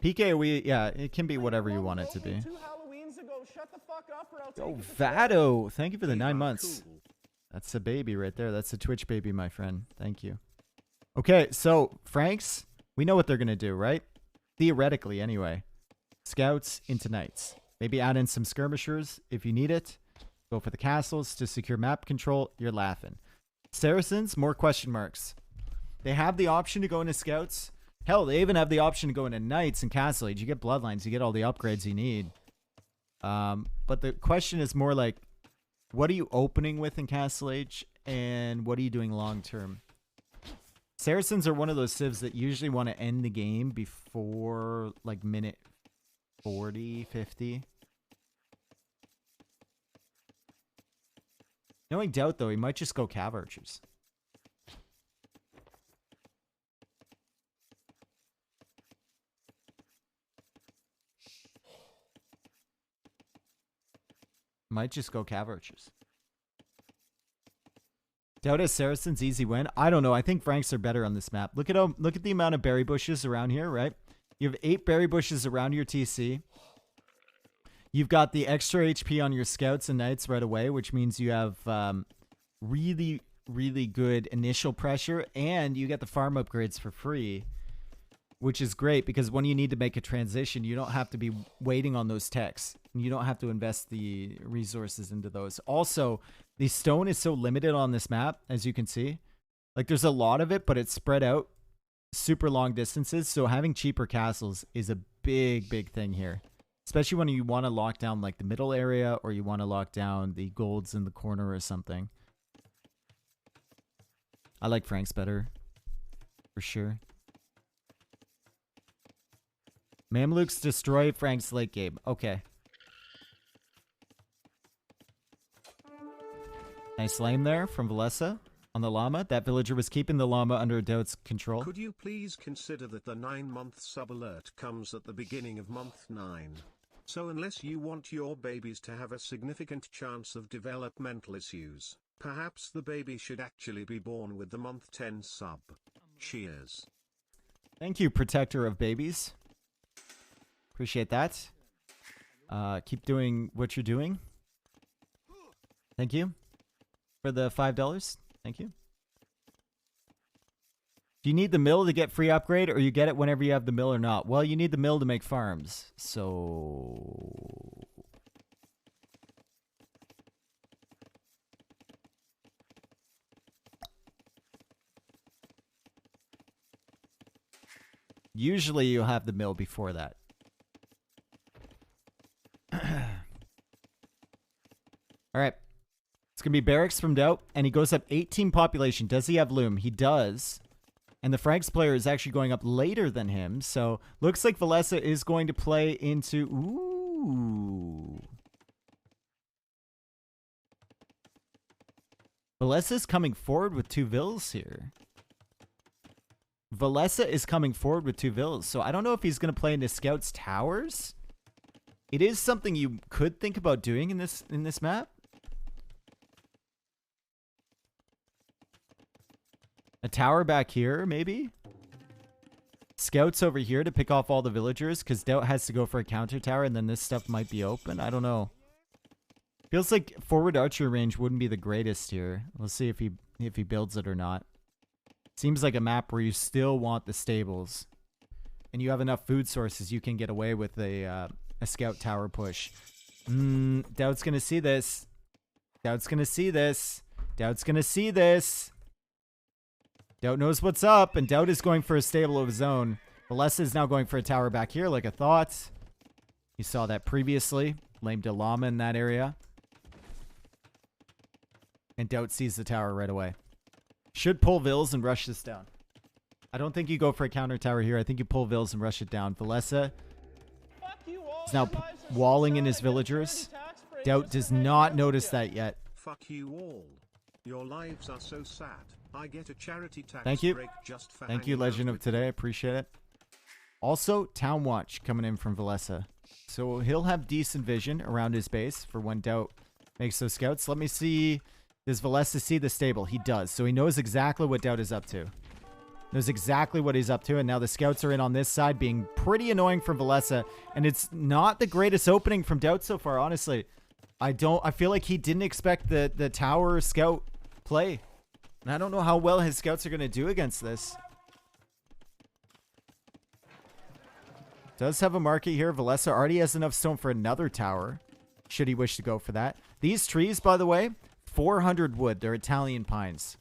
PKOE, yeah, it can be whatever you want it to be. 2 Halloweens ago. Shut the fuck up or I'll take Oh, it to Vado, thank you for the 9 months. Cool. That's a baby right there. That's a Twitch baby, my friend. Thank you. Okay, so Franks, we know what they're going to do, right? Theoretically, anyway. Scouts into knights. Maybe add in some skirmishers if you need it. Go for the castles to secure map control. You're laughing. Saracens, more question marks. They have the option to go into scouts. Hell, they even have the option to go into knights and Castle Age. You get bloodlines. You get all the upgrades you need. But the question is more like, what are you opening with in Castle Age? And what are you doing long term? Saracens are one of those civs that usually want to end the game before like minute 40, 50. Knowing Daut, though, he might just go Cav Archers. Might just go Cav Archers. Daut as Saracens, easy win. I don't know. I think Franks are better on this map. Look at the amount of berry bushes around here, right? You have 8 berry bushes around your TC. You've got the extra HP on your scouts and knights right away, which means you have really, really good initial pressure, and you get the farm upgrades for free, which is great because when you need to make a transition, you don't have to be waiting on those techs. You don't have to invest the resources into those. Also, the stone is so limited on this map, as you can see. Like, there's a lot of it, but it's spread out super long distances, so having cheaper castles is a big, big thing here. Especially when you want to lock down like the middle area or you want to lock down the golds in the corner or something. I like Franks better. For sure. Mamluks destroy Franks late game. Okay. Nice lame there from Villese on the llama. That villager was keeping the llama under Daut's control. Could you please consider that the 9-month sub alert comes at the beginning of month 9? So unless you want your babies to have a significant chance of developmental issues, perhaps the baby should actually be born with the month 10 sub. Cheers. Thank you, protector of babies. Appreciate that. Keep doing what you're doing. Thank you for the $5. Thank you. Do you need the mill to get free upgrade, or you get it whenever you have the mill or not? Well, you need the mill to make farms. So... usually you'll have the mill before that. All right. It's going to be barracks from Daut, and he goes up 18 population. Does he have loom? He does. And the Franks player is actually going up later than him, so looks like Villese is going to play into... Ooh. Villese is coming forward with 2 vills here. Villese is coming forward with 2 vills, so I don't know if he's going to play into Scouts Towers. It is something you could think about doing in this map. A tower back here, maybe? Scouts over here to pick off all the villagers, because Daut has to go for a counter tower, and then this stuff might be open. I don't know. Feels like forward archer range wouldn't be the greatest here. We'll see if he builds it or not. Seems like a map where you still want the stables, and you have enough food sources you can get away with a scout tower push. Daut's gonna see this. Daut's gonna see this. Daut's gonna see this. Daut knows what's up, and Daut is going for a stable of his own. Villese is now going for a tower back here, like I thought. You saw that previously. Lame de llama in that area. And Daut sees the tower right away. Should pull Vills and rush this down. I don't think you go for a counter tower here. I think you pull Vills and rush it down. Villese is now walling in his villagers. Daut does not notice that yet. Fuck you all. Your lives are so sad. I get a charity tax Thank you. break just for Thank you, hanging out Legend of with Today. I appreciate it. Also, Town Watch coming in from Villese. So he'll have decent vision around his base for when Daut makes those scouts. Let me see. Does Villese see the stable? He does. So he knows exactly what Daut is up to. Knows exactly what he's up to. And now the scouts are in on this side, being pretty annoying from Villese. And it's not the greatest opening from Daut so far, honestly. I feel like he didn't expect the tower scout play. And I don't know how well his scouts are going to do against this. Does have a market here. Villese already has enough stone for another tower, should he wish to go for that. These trees, by the way, 400 wood. They're Italian pines.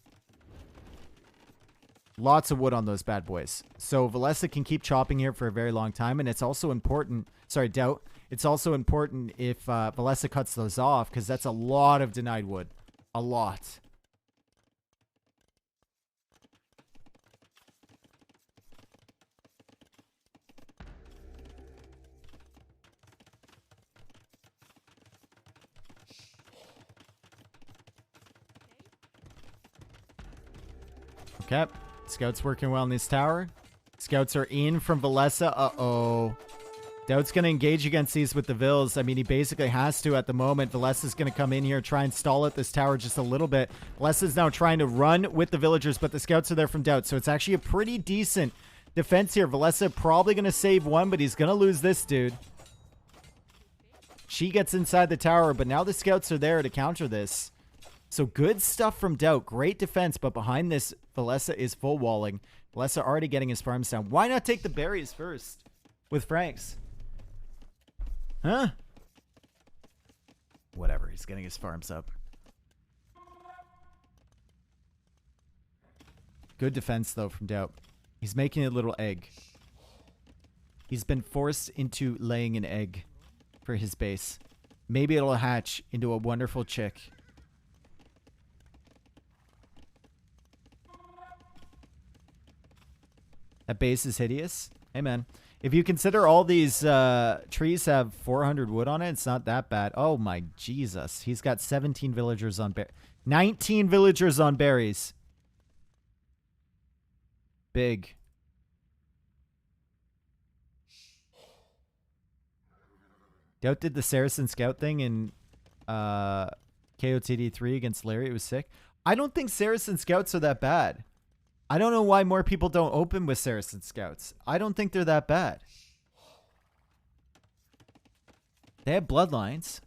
Lots of wood on those bad boys. So Villese can keep chopping here for a very long time. And it's also important... Sorry, Daut. It's also important if Villese cuts those off, because that's a lot of denied wood. A lot. Okay. Scouts working well in this tower. Scouts are in from Villese. Uh-oh. Daut's going to engage against these with the Vills. I mean, he basically has to at the moment. Villese is going to come in here, try and stall at this tower just a little bit. Villese is now trying to run with the villagers, but the scouts are there from Daut. So it's actually a pretty decent defense here. Villese probably going to save one, but he's going to lose this dude. She gets inside the tower, but now the scouts are there to counter this. So good stuff from Daut. Great defense, but behind this, Villese is full walling. Villese already getting his farms down. Why not take the berries first with Franks? Huh? Whatever. He's getting his farms up. Good defense, though, from Daut. He's making a little egg. He's been forced into laying an egg for his base. Maybe it'll hatch into a wonderful chick. That base is hideous. Hey, man. If you consider all these trees have 400 wood on it, it's not that bad. Oh, my Jesus. He's got 17 villagers on berries. 19 villagers on berries. Big. Daut did the Saracen Scout thing in KOTD 3 against Larry. It was sick. I don't think Saracen Scouts are that bad. I don't know why more people don't open with Saracen Scouts. I don't think they're that bad. They have bloodlines.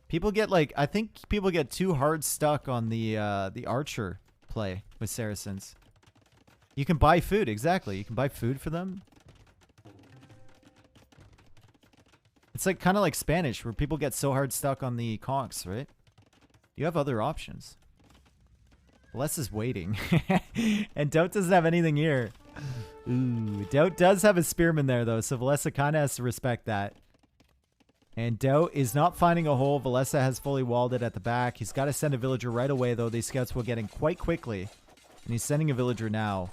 People get like, I think people get too hard stuck on the archer play with with Saracens. You can buy food, exactly. You can buy food for them. It's like kind of like Spanish, where people get so hard stuck on the conchs, right? You have other options. Less is waiting. And Daut doesn't have anything here. Ooh, Daut does have a spearman there, though, so Villese kind of has to respect that. And Daut is not finding a hole. Villese has fully walled it at the back. He's got to send a villager right away, though. These scouts will get in quite quickly. And he's sending a villager now.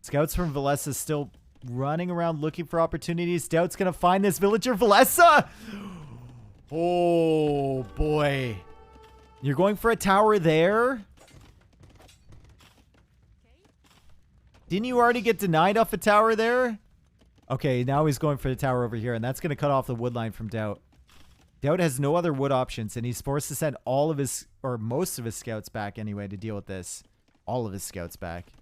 Scouts from Villese still running around looking for opportunities. Daut's going to find this villager. Villese! Oh, boy. You're going for a tower there? Didn't you already get denied off a tower there? Okay, now he's going for the tower over here, and that's going to cut off the wood line from Daut. Daut has no other wood options, and he's forced to send all of his, or most of his scouts back anyway to deal with this. All of his scouts back.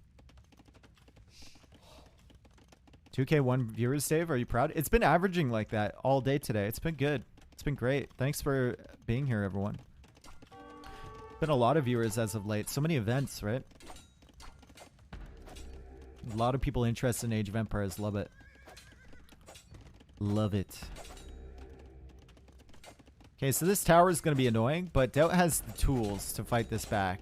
2K1 viewers, Dave, are you proud? It's been averaging like that all day today. It's been good. It's been great. Thanks for being here, everyone. Been a lot of viewers as of late. So many events, right? A lot of people interested in Age of Empires. Love it. Love it. Okay, so this tower is going to be annoying, but Daut has the tools to fight this back.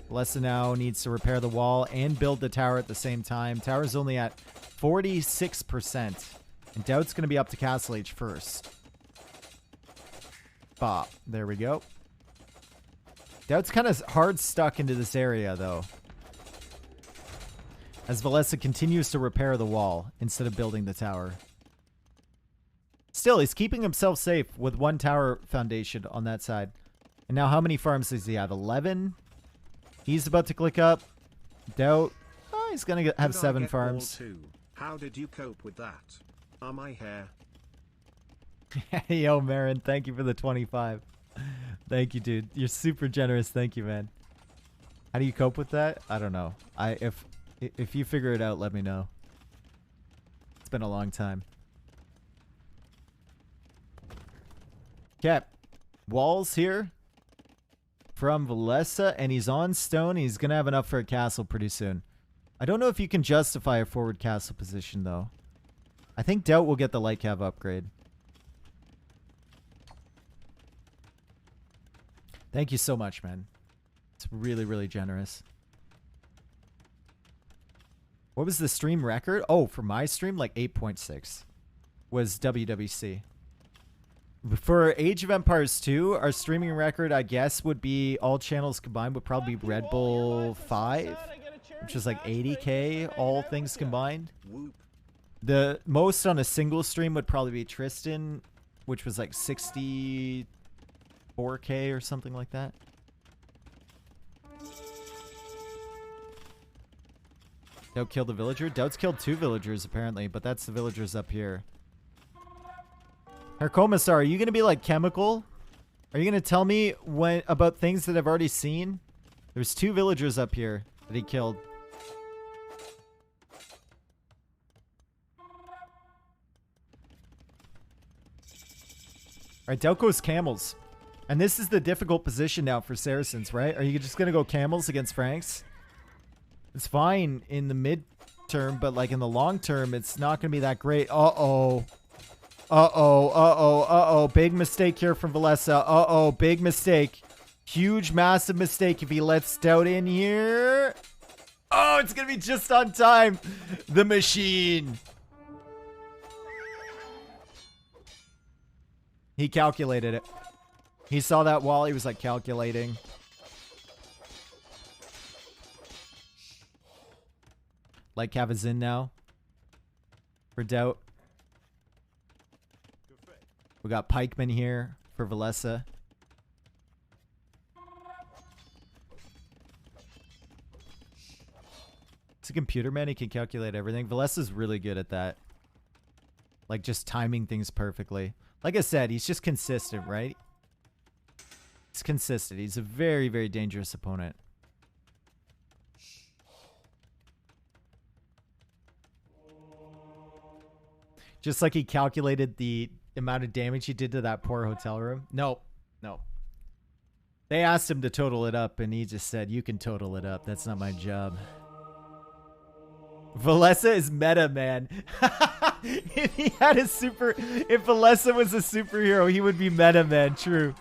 Villese now needs to repair the wall and build the tower at the same time. Tower's only at 46%. And Daut's going to be up to Castle Age first. Bop. There we go. Daut's kind of hard stuck into this area, though. As Villese continues to repair the wall instead of building the tower. Still, he's keeping himself safe with one tower foundation on that side. And now how many farms does he have? 11? He's about to click up. Daut. Oh, he's going to have 7 farms. How did you cope with that? My hair. Yo, Marin, thank you for the 25. Thank you, dude. You're super generous. Thank you, man. How do you cope with that? I don't know. If you figure it out, let me know. It's been a long time. Okay. Walls here from Villese, and he's on stone. He's going to have enough for a castle pretty soon. I don't know if you can justify a forward castle position, though. I think Daut will get the light cav upgrade. Thank you so much, man. It's really, really generous. What was the stream record? Oh, for my stream, like 8.6 was WWC. For Age of Empires 2, our streaming record, I guess, would be all channels combined would probably be Red Bull 5, which is like 80K, all things combined. The most on a single stream would probably be Tristan, which was like 64K or something like that. Daut killed the villager? Daut's killed 2 villagers, apparently, but that's the villagers up here. Herkomasar, are you going to be like Chemical? Are you going to tell me about things that I've already seen? There's 2 villagers up here that he killed. Alright, Daut goes camels. And this is the difficult position now for Saracens, right? Are you just going to go camels against Franks? It's fine in the mid-term, but like in the long term, it's not going to be that great. Uh-oh. Uh-oh, uh-oh, uh-oh. Big mistake here from Villese. Uh-oh, big mistake. Huge, massive mistake if he lets Daut in here. Oh, it's going to be just on time. The machine. He calculated it. He saw that wall. He was like calculating. Like Cav is in now. For Daut. We got pikemen here for Villese. It's a computer man. He can calculate everything. Villese is really good at that. Like just timing things perfectly. Like I said, he's just consistent, right? He's consistent. He's a very, very dangerous opponent. Just like he calculated the amount of damage he did to that poor hotel room. Nope. No. They asked him to total it up, and he just said, "You can total it up. That's not my job." Villese is meta, man. If he had a super... If Villese was a superhero, he would be meta, man. True.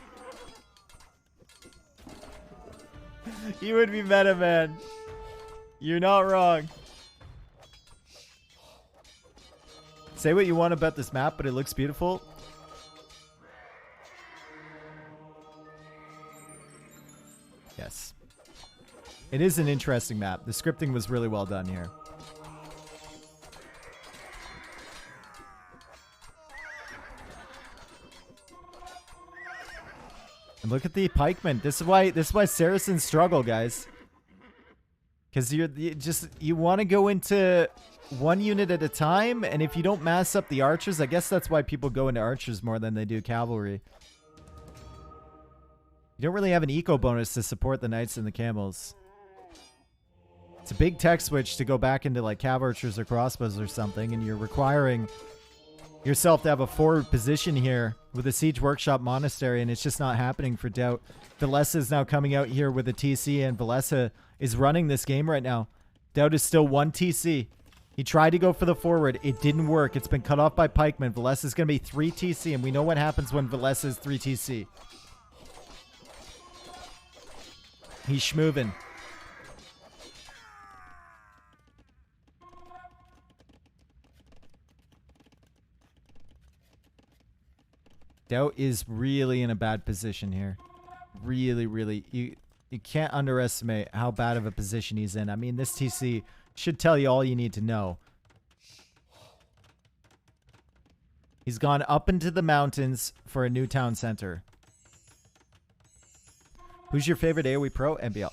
He would be meta, man. You're not wrong. Say what you want about this map, but it looks beautiful. Yes. It is an interesting map. The scripting was really well done here. And look at the pikemen. This is why Saracens struggle, guys. Because you want to go into one unit at a time, and if you don't mass up the archers, I guess that's why people go into archers more than they do cavalry. You don't really have an eco bonus to support the knights and the camels. It's a big tech switch to go back into like cav archers or crossbows or something, and you're requiring yourself to have a forward position here with a siege workshop monastery, and it's just not happening for Daut. Villese is now coming out here with a TC, and Villese is running this game right now. Daut is still 1 TC. He tried to go for the forward. It didn't work. It's been cut off by pikemen. Villese is going to be 3 TC, and we know what happens when Villese is 3 TC. He's schmoving. Daut is really in a bad position here. Really, really. You can't underestimate how bad of a position he's in. I mean, this TC should tell you all you need to know. He's gone up into the mountains for a new town center. Who's your favorite AoE pro? MBL.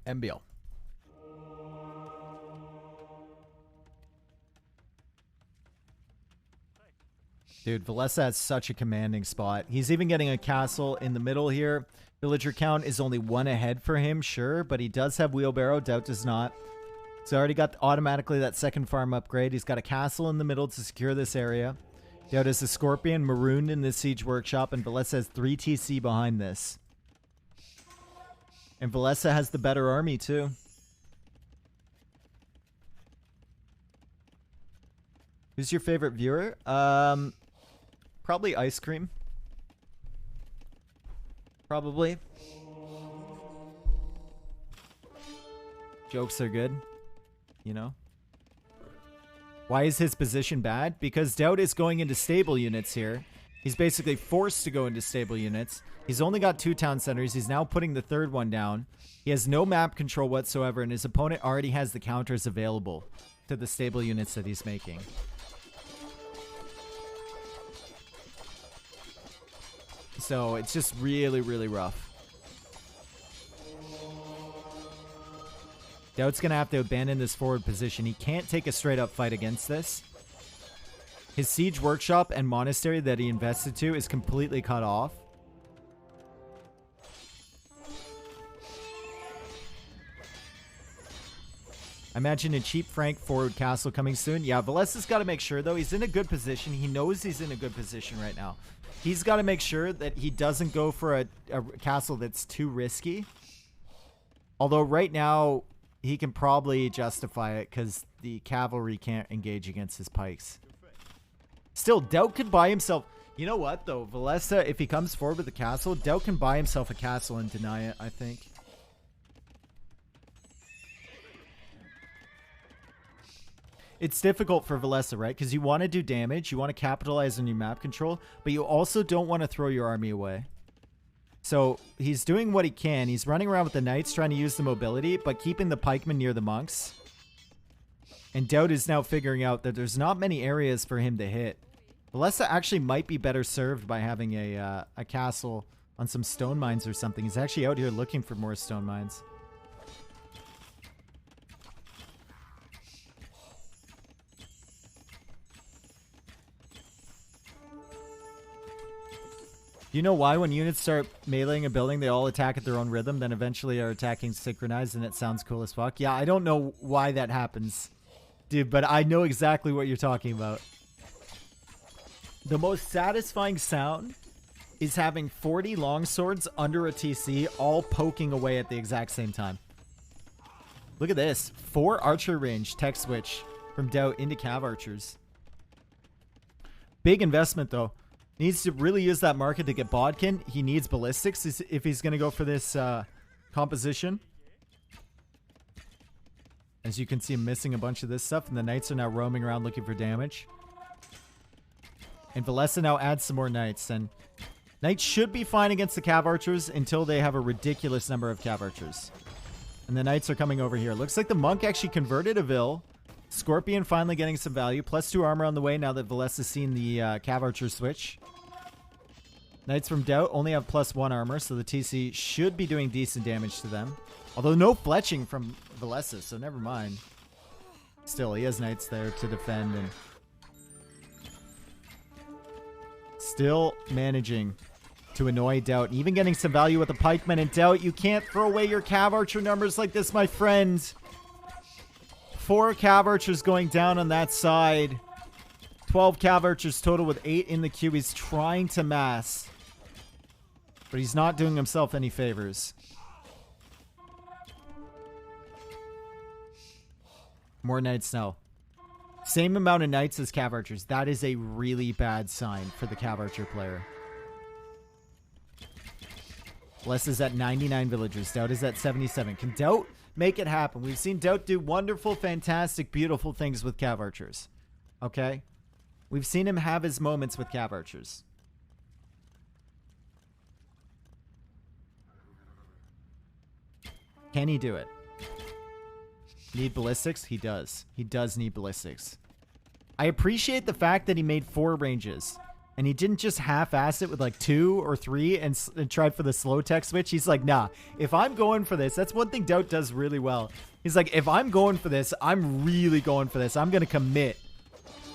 MBL. Dude, Villese has such a commanding spot. He's even getting a castle in the middle here. Villager count is only 1 ahead for him, sure, but he does have wheelbarrow. Daut does not. So already got automatically that second farm upgrade. He's got a castle in the middle to secure this area. Daut is a scorpion marooned in the siege workshop, and Villese has 3 TC behind this. And Villese has the better army too. Who's your favorite viewer? Probably Ice Cream. Probably. Jokes are good. You know? Why is his position bad? Because Daut is going into stable units here. He's basically forced to go into stable units. He's only got 2 town centers. He's now putting the 3rd one down. He has no map control whatsoever, and his opponent already has the counters available to the stable units that he's making. So it's just really, really rough. Daut's going to have to abandon this forward position. He can't take a straight up fight against this. His siege workshop and monastery that he invested to is completely cut off. I imagine a cheap Frank forward castle coming soon. Yeah, Villese's got to make sure, though. He's in a good position. He knows he's in a good position right now. He's got to make sure that he doesn't go for a castle that's too risky. Although right now, he can probably justify it because the cavalry can't engage against his pikes. Still, Daut could buy himself... You know what, though? Villese, if he comes forward with a castle, Daut can buy himself a castle and deny it, I think. It's difficult for Villese, right? Because you want to do damage, you want to capitalize on your map control, but you also don't want to throw your army away. So he's doing what he can. He's running around with the knights, trying to use the mobility, but keeping the pikemen near the monks. And Daut is now figuring out that there's not many areas for him to hit. Villese actually might be better served by having a castle on some stone mines or something. He's actually out here looking for more stone mines. Do you know why when units start meleeing a building, they all attack at their own rhythm, then eventually are attacking synchronized, and it sounds cool as fuck? Yeah, I don't know why that happens, dude, but I know exactly what you're talking about. The most satisfying sound is having 40 longswords under a TC all poking away at the exact same time. Look at this. 4 archer range tech switch from Daut into cav archers. Big investment though. Needs to really use that market to get Bodkin. He needs ballistics if he's going to go for this composition. As you can see, I'm missing a bunch of this stuff, and the knights are now roaming around looking for damage. And Villese now adds some more knights, and knights should be fine against the cav archers until they have a ridiculous number of cav archers. And the knights are coming over here. Looks like the monk actually converted a Vil. Scorpion finally getting some value. +2 armor on the way now that Villese has seen the cav archer switch. Knights from Daut only have +1 armor, so the TC should be doing decent damage to them. Although no fletching from Villese, so never mind. Still, he has knights there to defend, and still managing to annoy Daut. And even getting some value with the pikemen. And Daut, you can't throw away your cav archer numbers like this, my friend. 4 cav archers going down on that side. 12 cav archers total with 8 in the queue. He's trying to mass, but he's not doing himself any favors. More knights now. Same amount of knights as cav archers. That is a really bad sign for the cav archer player. Bless is at 99 villagers. Daut is at 77. Can Daut make it happen? We've seen Daut do wonderful, fantastic, beautiful things with cav archers. Okay? We've seen him have his moments with cav archers. Can he do it? Need ballistics? He does. He does need ballistics. I appreciate the fact that he made 4 ranges. And he didn't just half-ass it with like 2 or 3 and tried for the slow tech switch. He's like, nah, if I'm going for this, that's one thing Daut does really well. He's like, if I'm going for this, I'm really going for this. I'm going to commit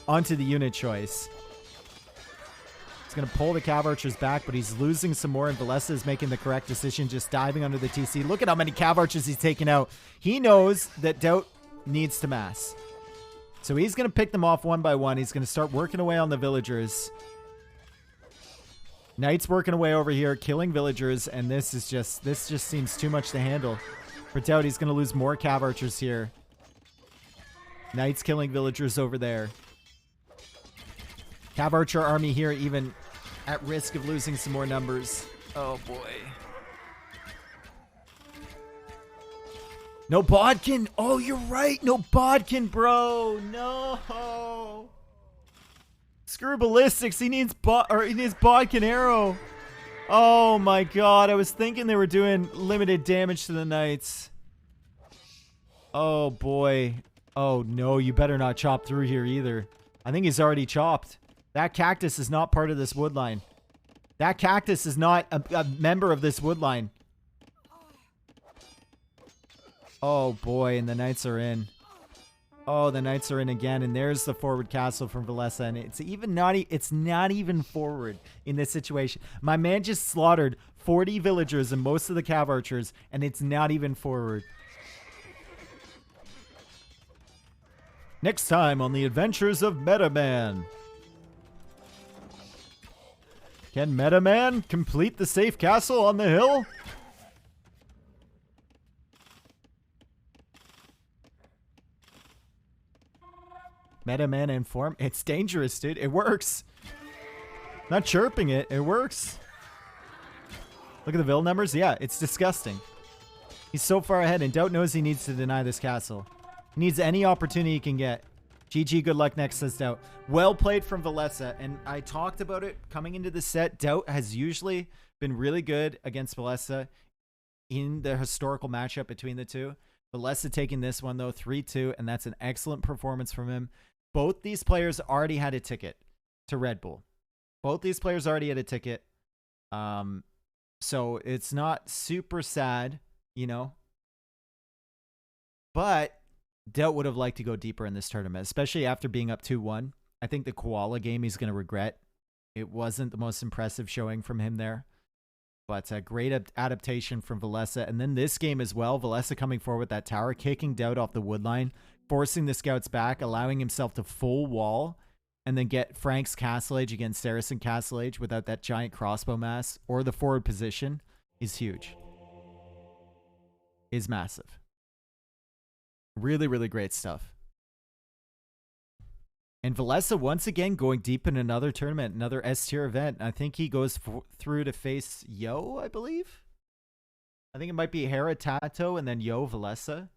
onto the unit choice. He's going to pull the cav archers back, but he's losing some more, and Villese is making the correct decision, just diving under the TC. Look at how many cav archers he's taken out. He knows that Daut needs to mass. So he's going to pick them off one by one. He's going to start working away on the villagers. Knights working away over here, killing villagers, and this just seems too much to handle. For Daut, he's going to lose more cav archers here. Knights killing villagers over there. Cav archer army here, even at risk of losing some more numbers. Oh boy. No Bodkin. Oh, you're right. No Bodkin, bro. No. Screw ballistics. He needs Bodkin arrow. Oh my god. I was thinking they were doing limited damage to the knights. Oh boy. Oh no, you better not chop through here either. I think he's already chopped. That cactus is not part of this wood line. That cactus is not a member of this wood line. Oh boy, and the knights are in. Oh, the knights are in again, and there's the forward castle from Villese, and it's not even forward in this situation. My man just slaughtered 40 villagers and most of the cav archers, and it's not even forward. Next time on the adventures of Meta Man. Can Meta Man complete the safe castle on the hill? Meta Man inform. It's dangerous, dude. It works. Not chirping it. It works. Look at the Vil numbers. Yeah, it's disgusting. He's so far ahead, and Daut knows he needs to deny this castle. He needs any opportunity he can get. GG, good luck next, says Daut. Well played from Villese, and I talked about it coming into the set. Daut has usually been really good against Villese in the historical matchup between the two. Villese taking this one, though, 3-2, and that's an excellent performance from him. Both these players already had a ticket to Red Bull. Both these players already had a ticket. So it's not super sad, you know. But Daut would have liked to go deeper in this tournament, especially after being up 2-1. I think the Koala game he's going to regret. It wasn't the most impressive showing from him there. But a great adaptation from Villese. And then this game as well, Villese coming forward with that tower, kicking Daut off the wood line, forcing the scouts back, allowing himself to full wall, and then get Frank's Castle Age against Saracen Castle Age without that giant crossbow mass or the forward position is huge. Is massive. Really, really great stuff. And Villese once again going deep in another tournament, another S tier event. I think he goes through to face Yo, I believe. I think it might be Hera Tato and then Yo Villese.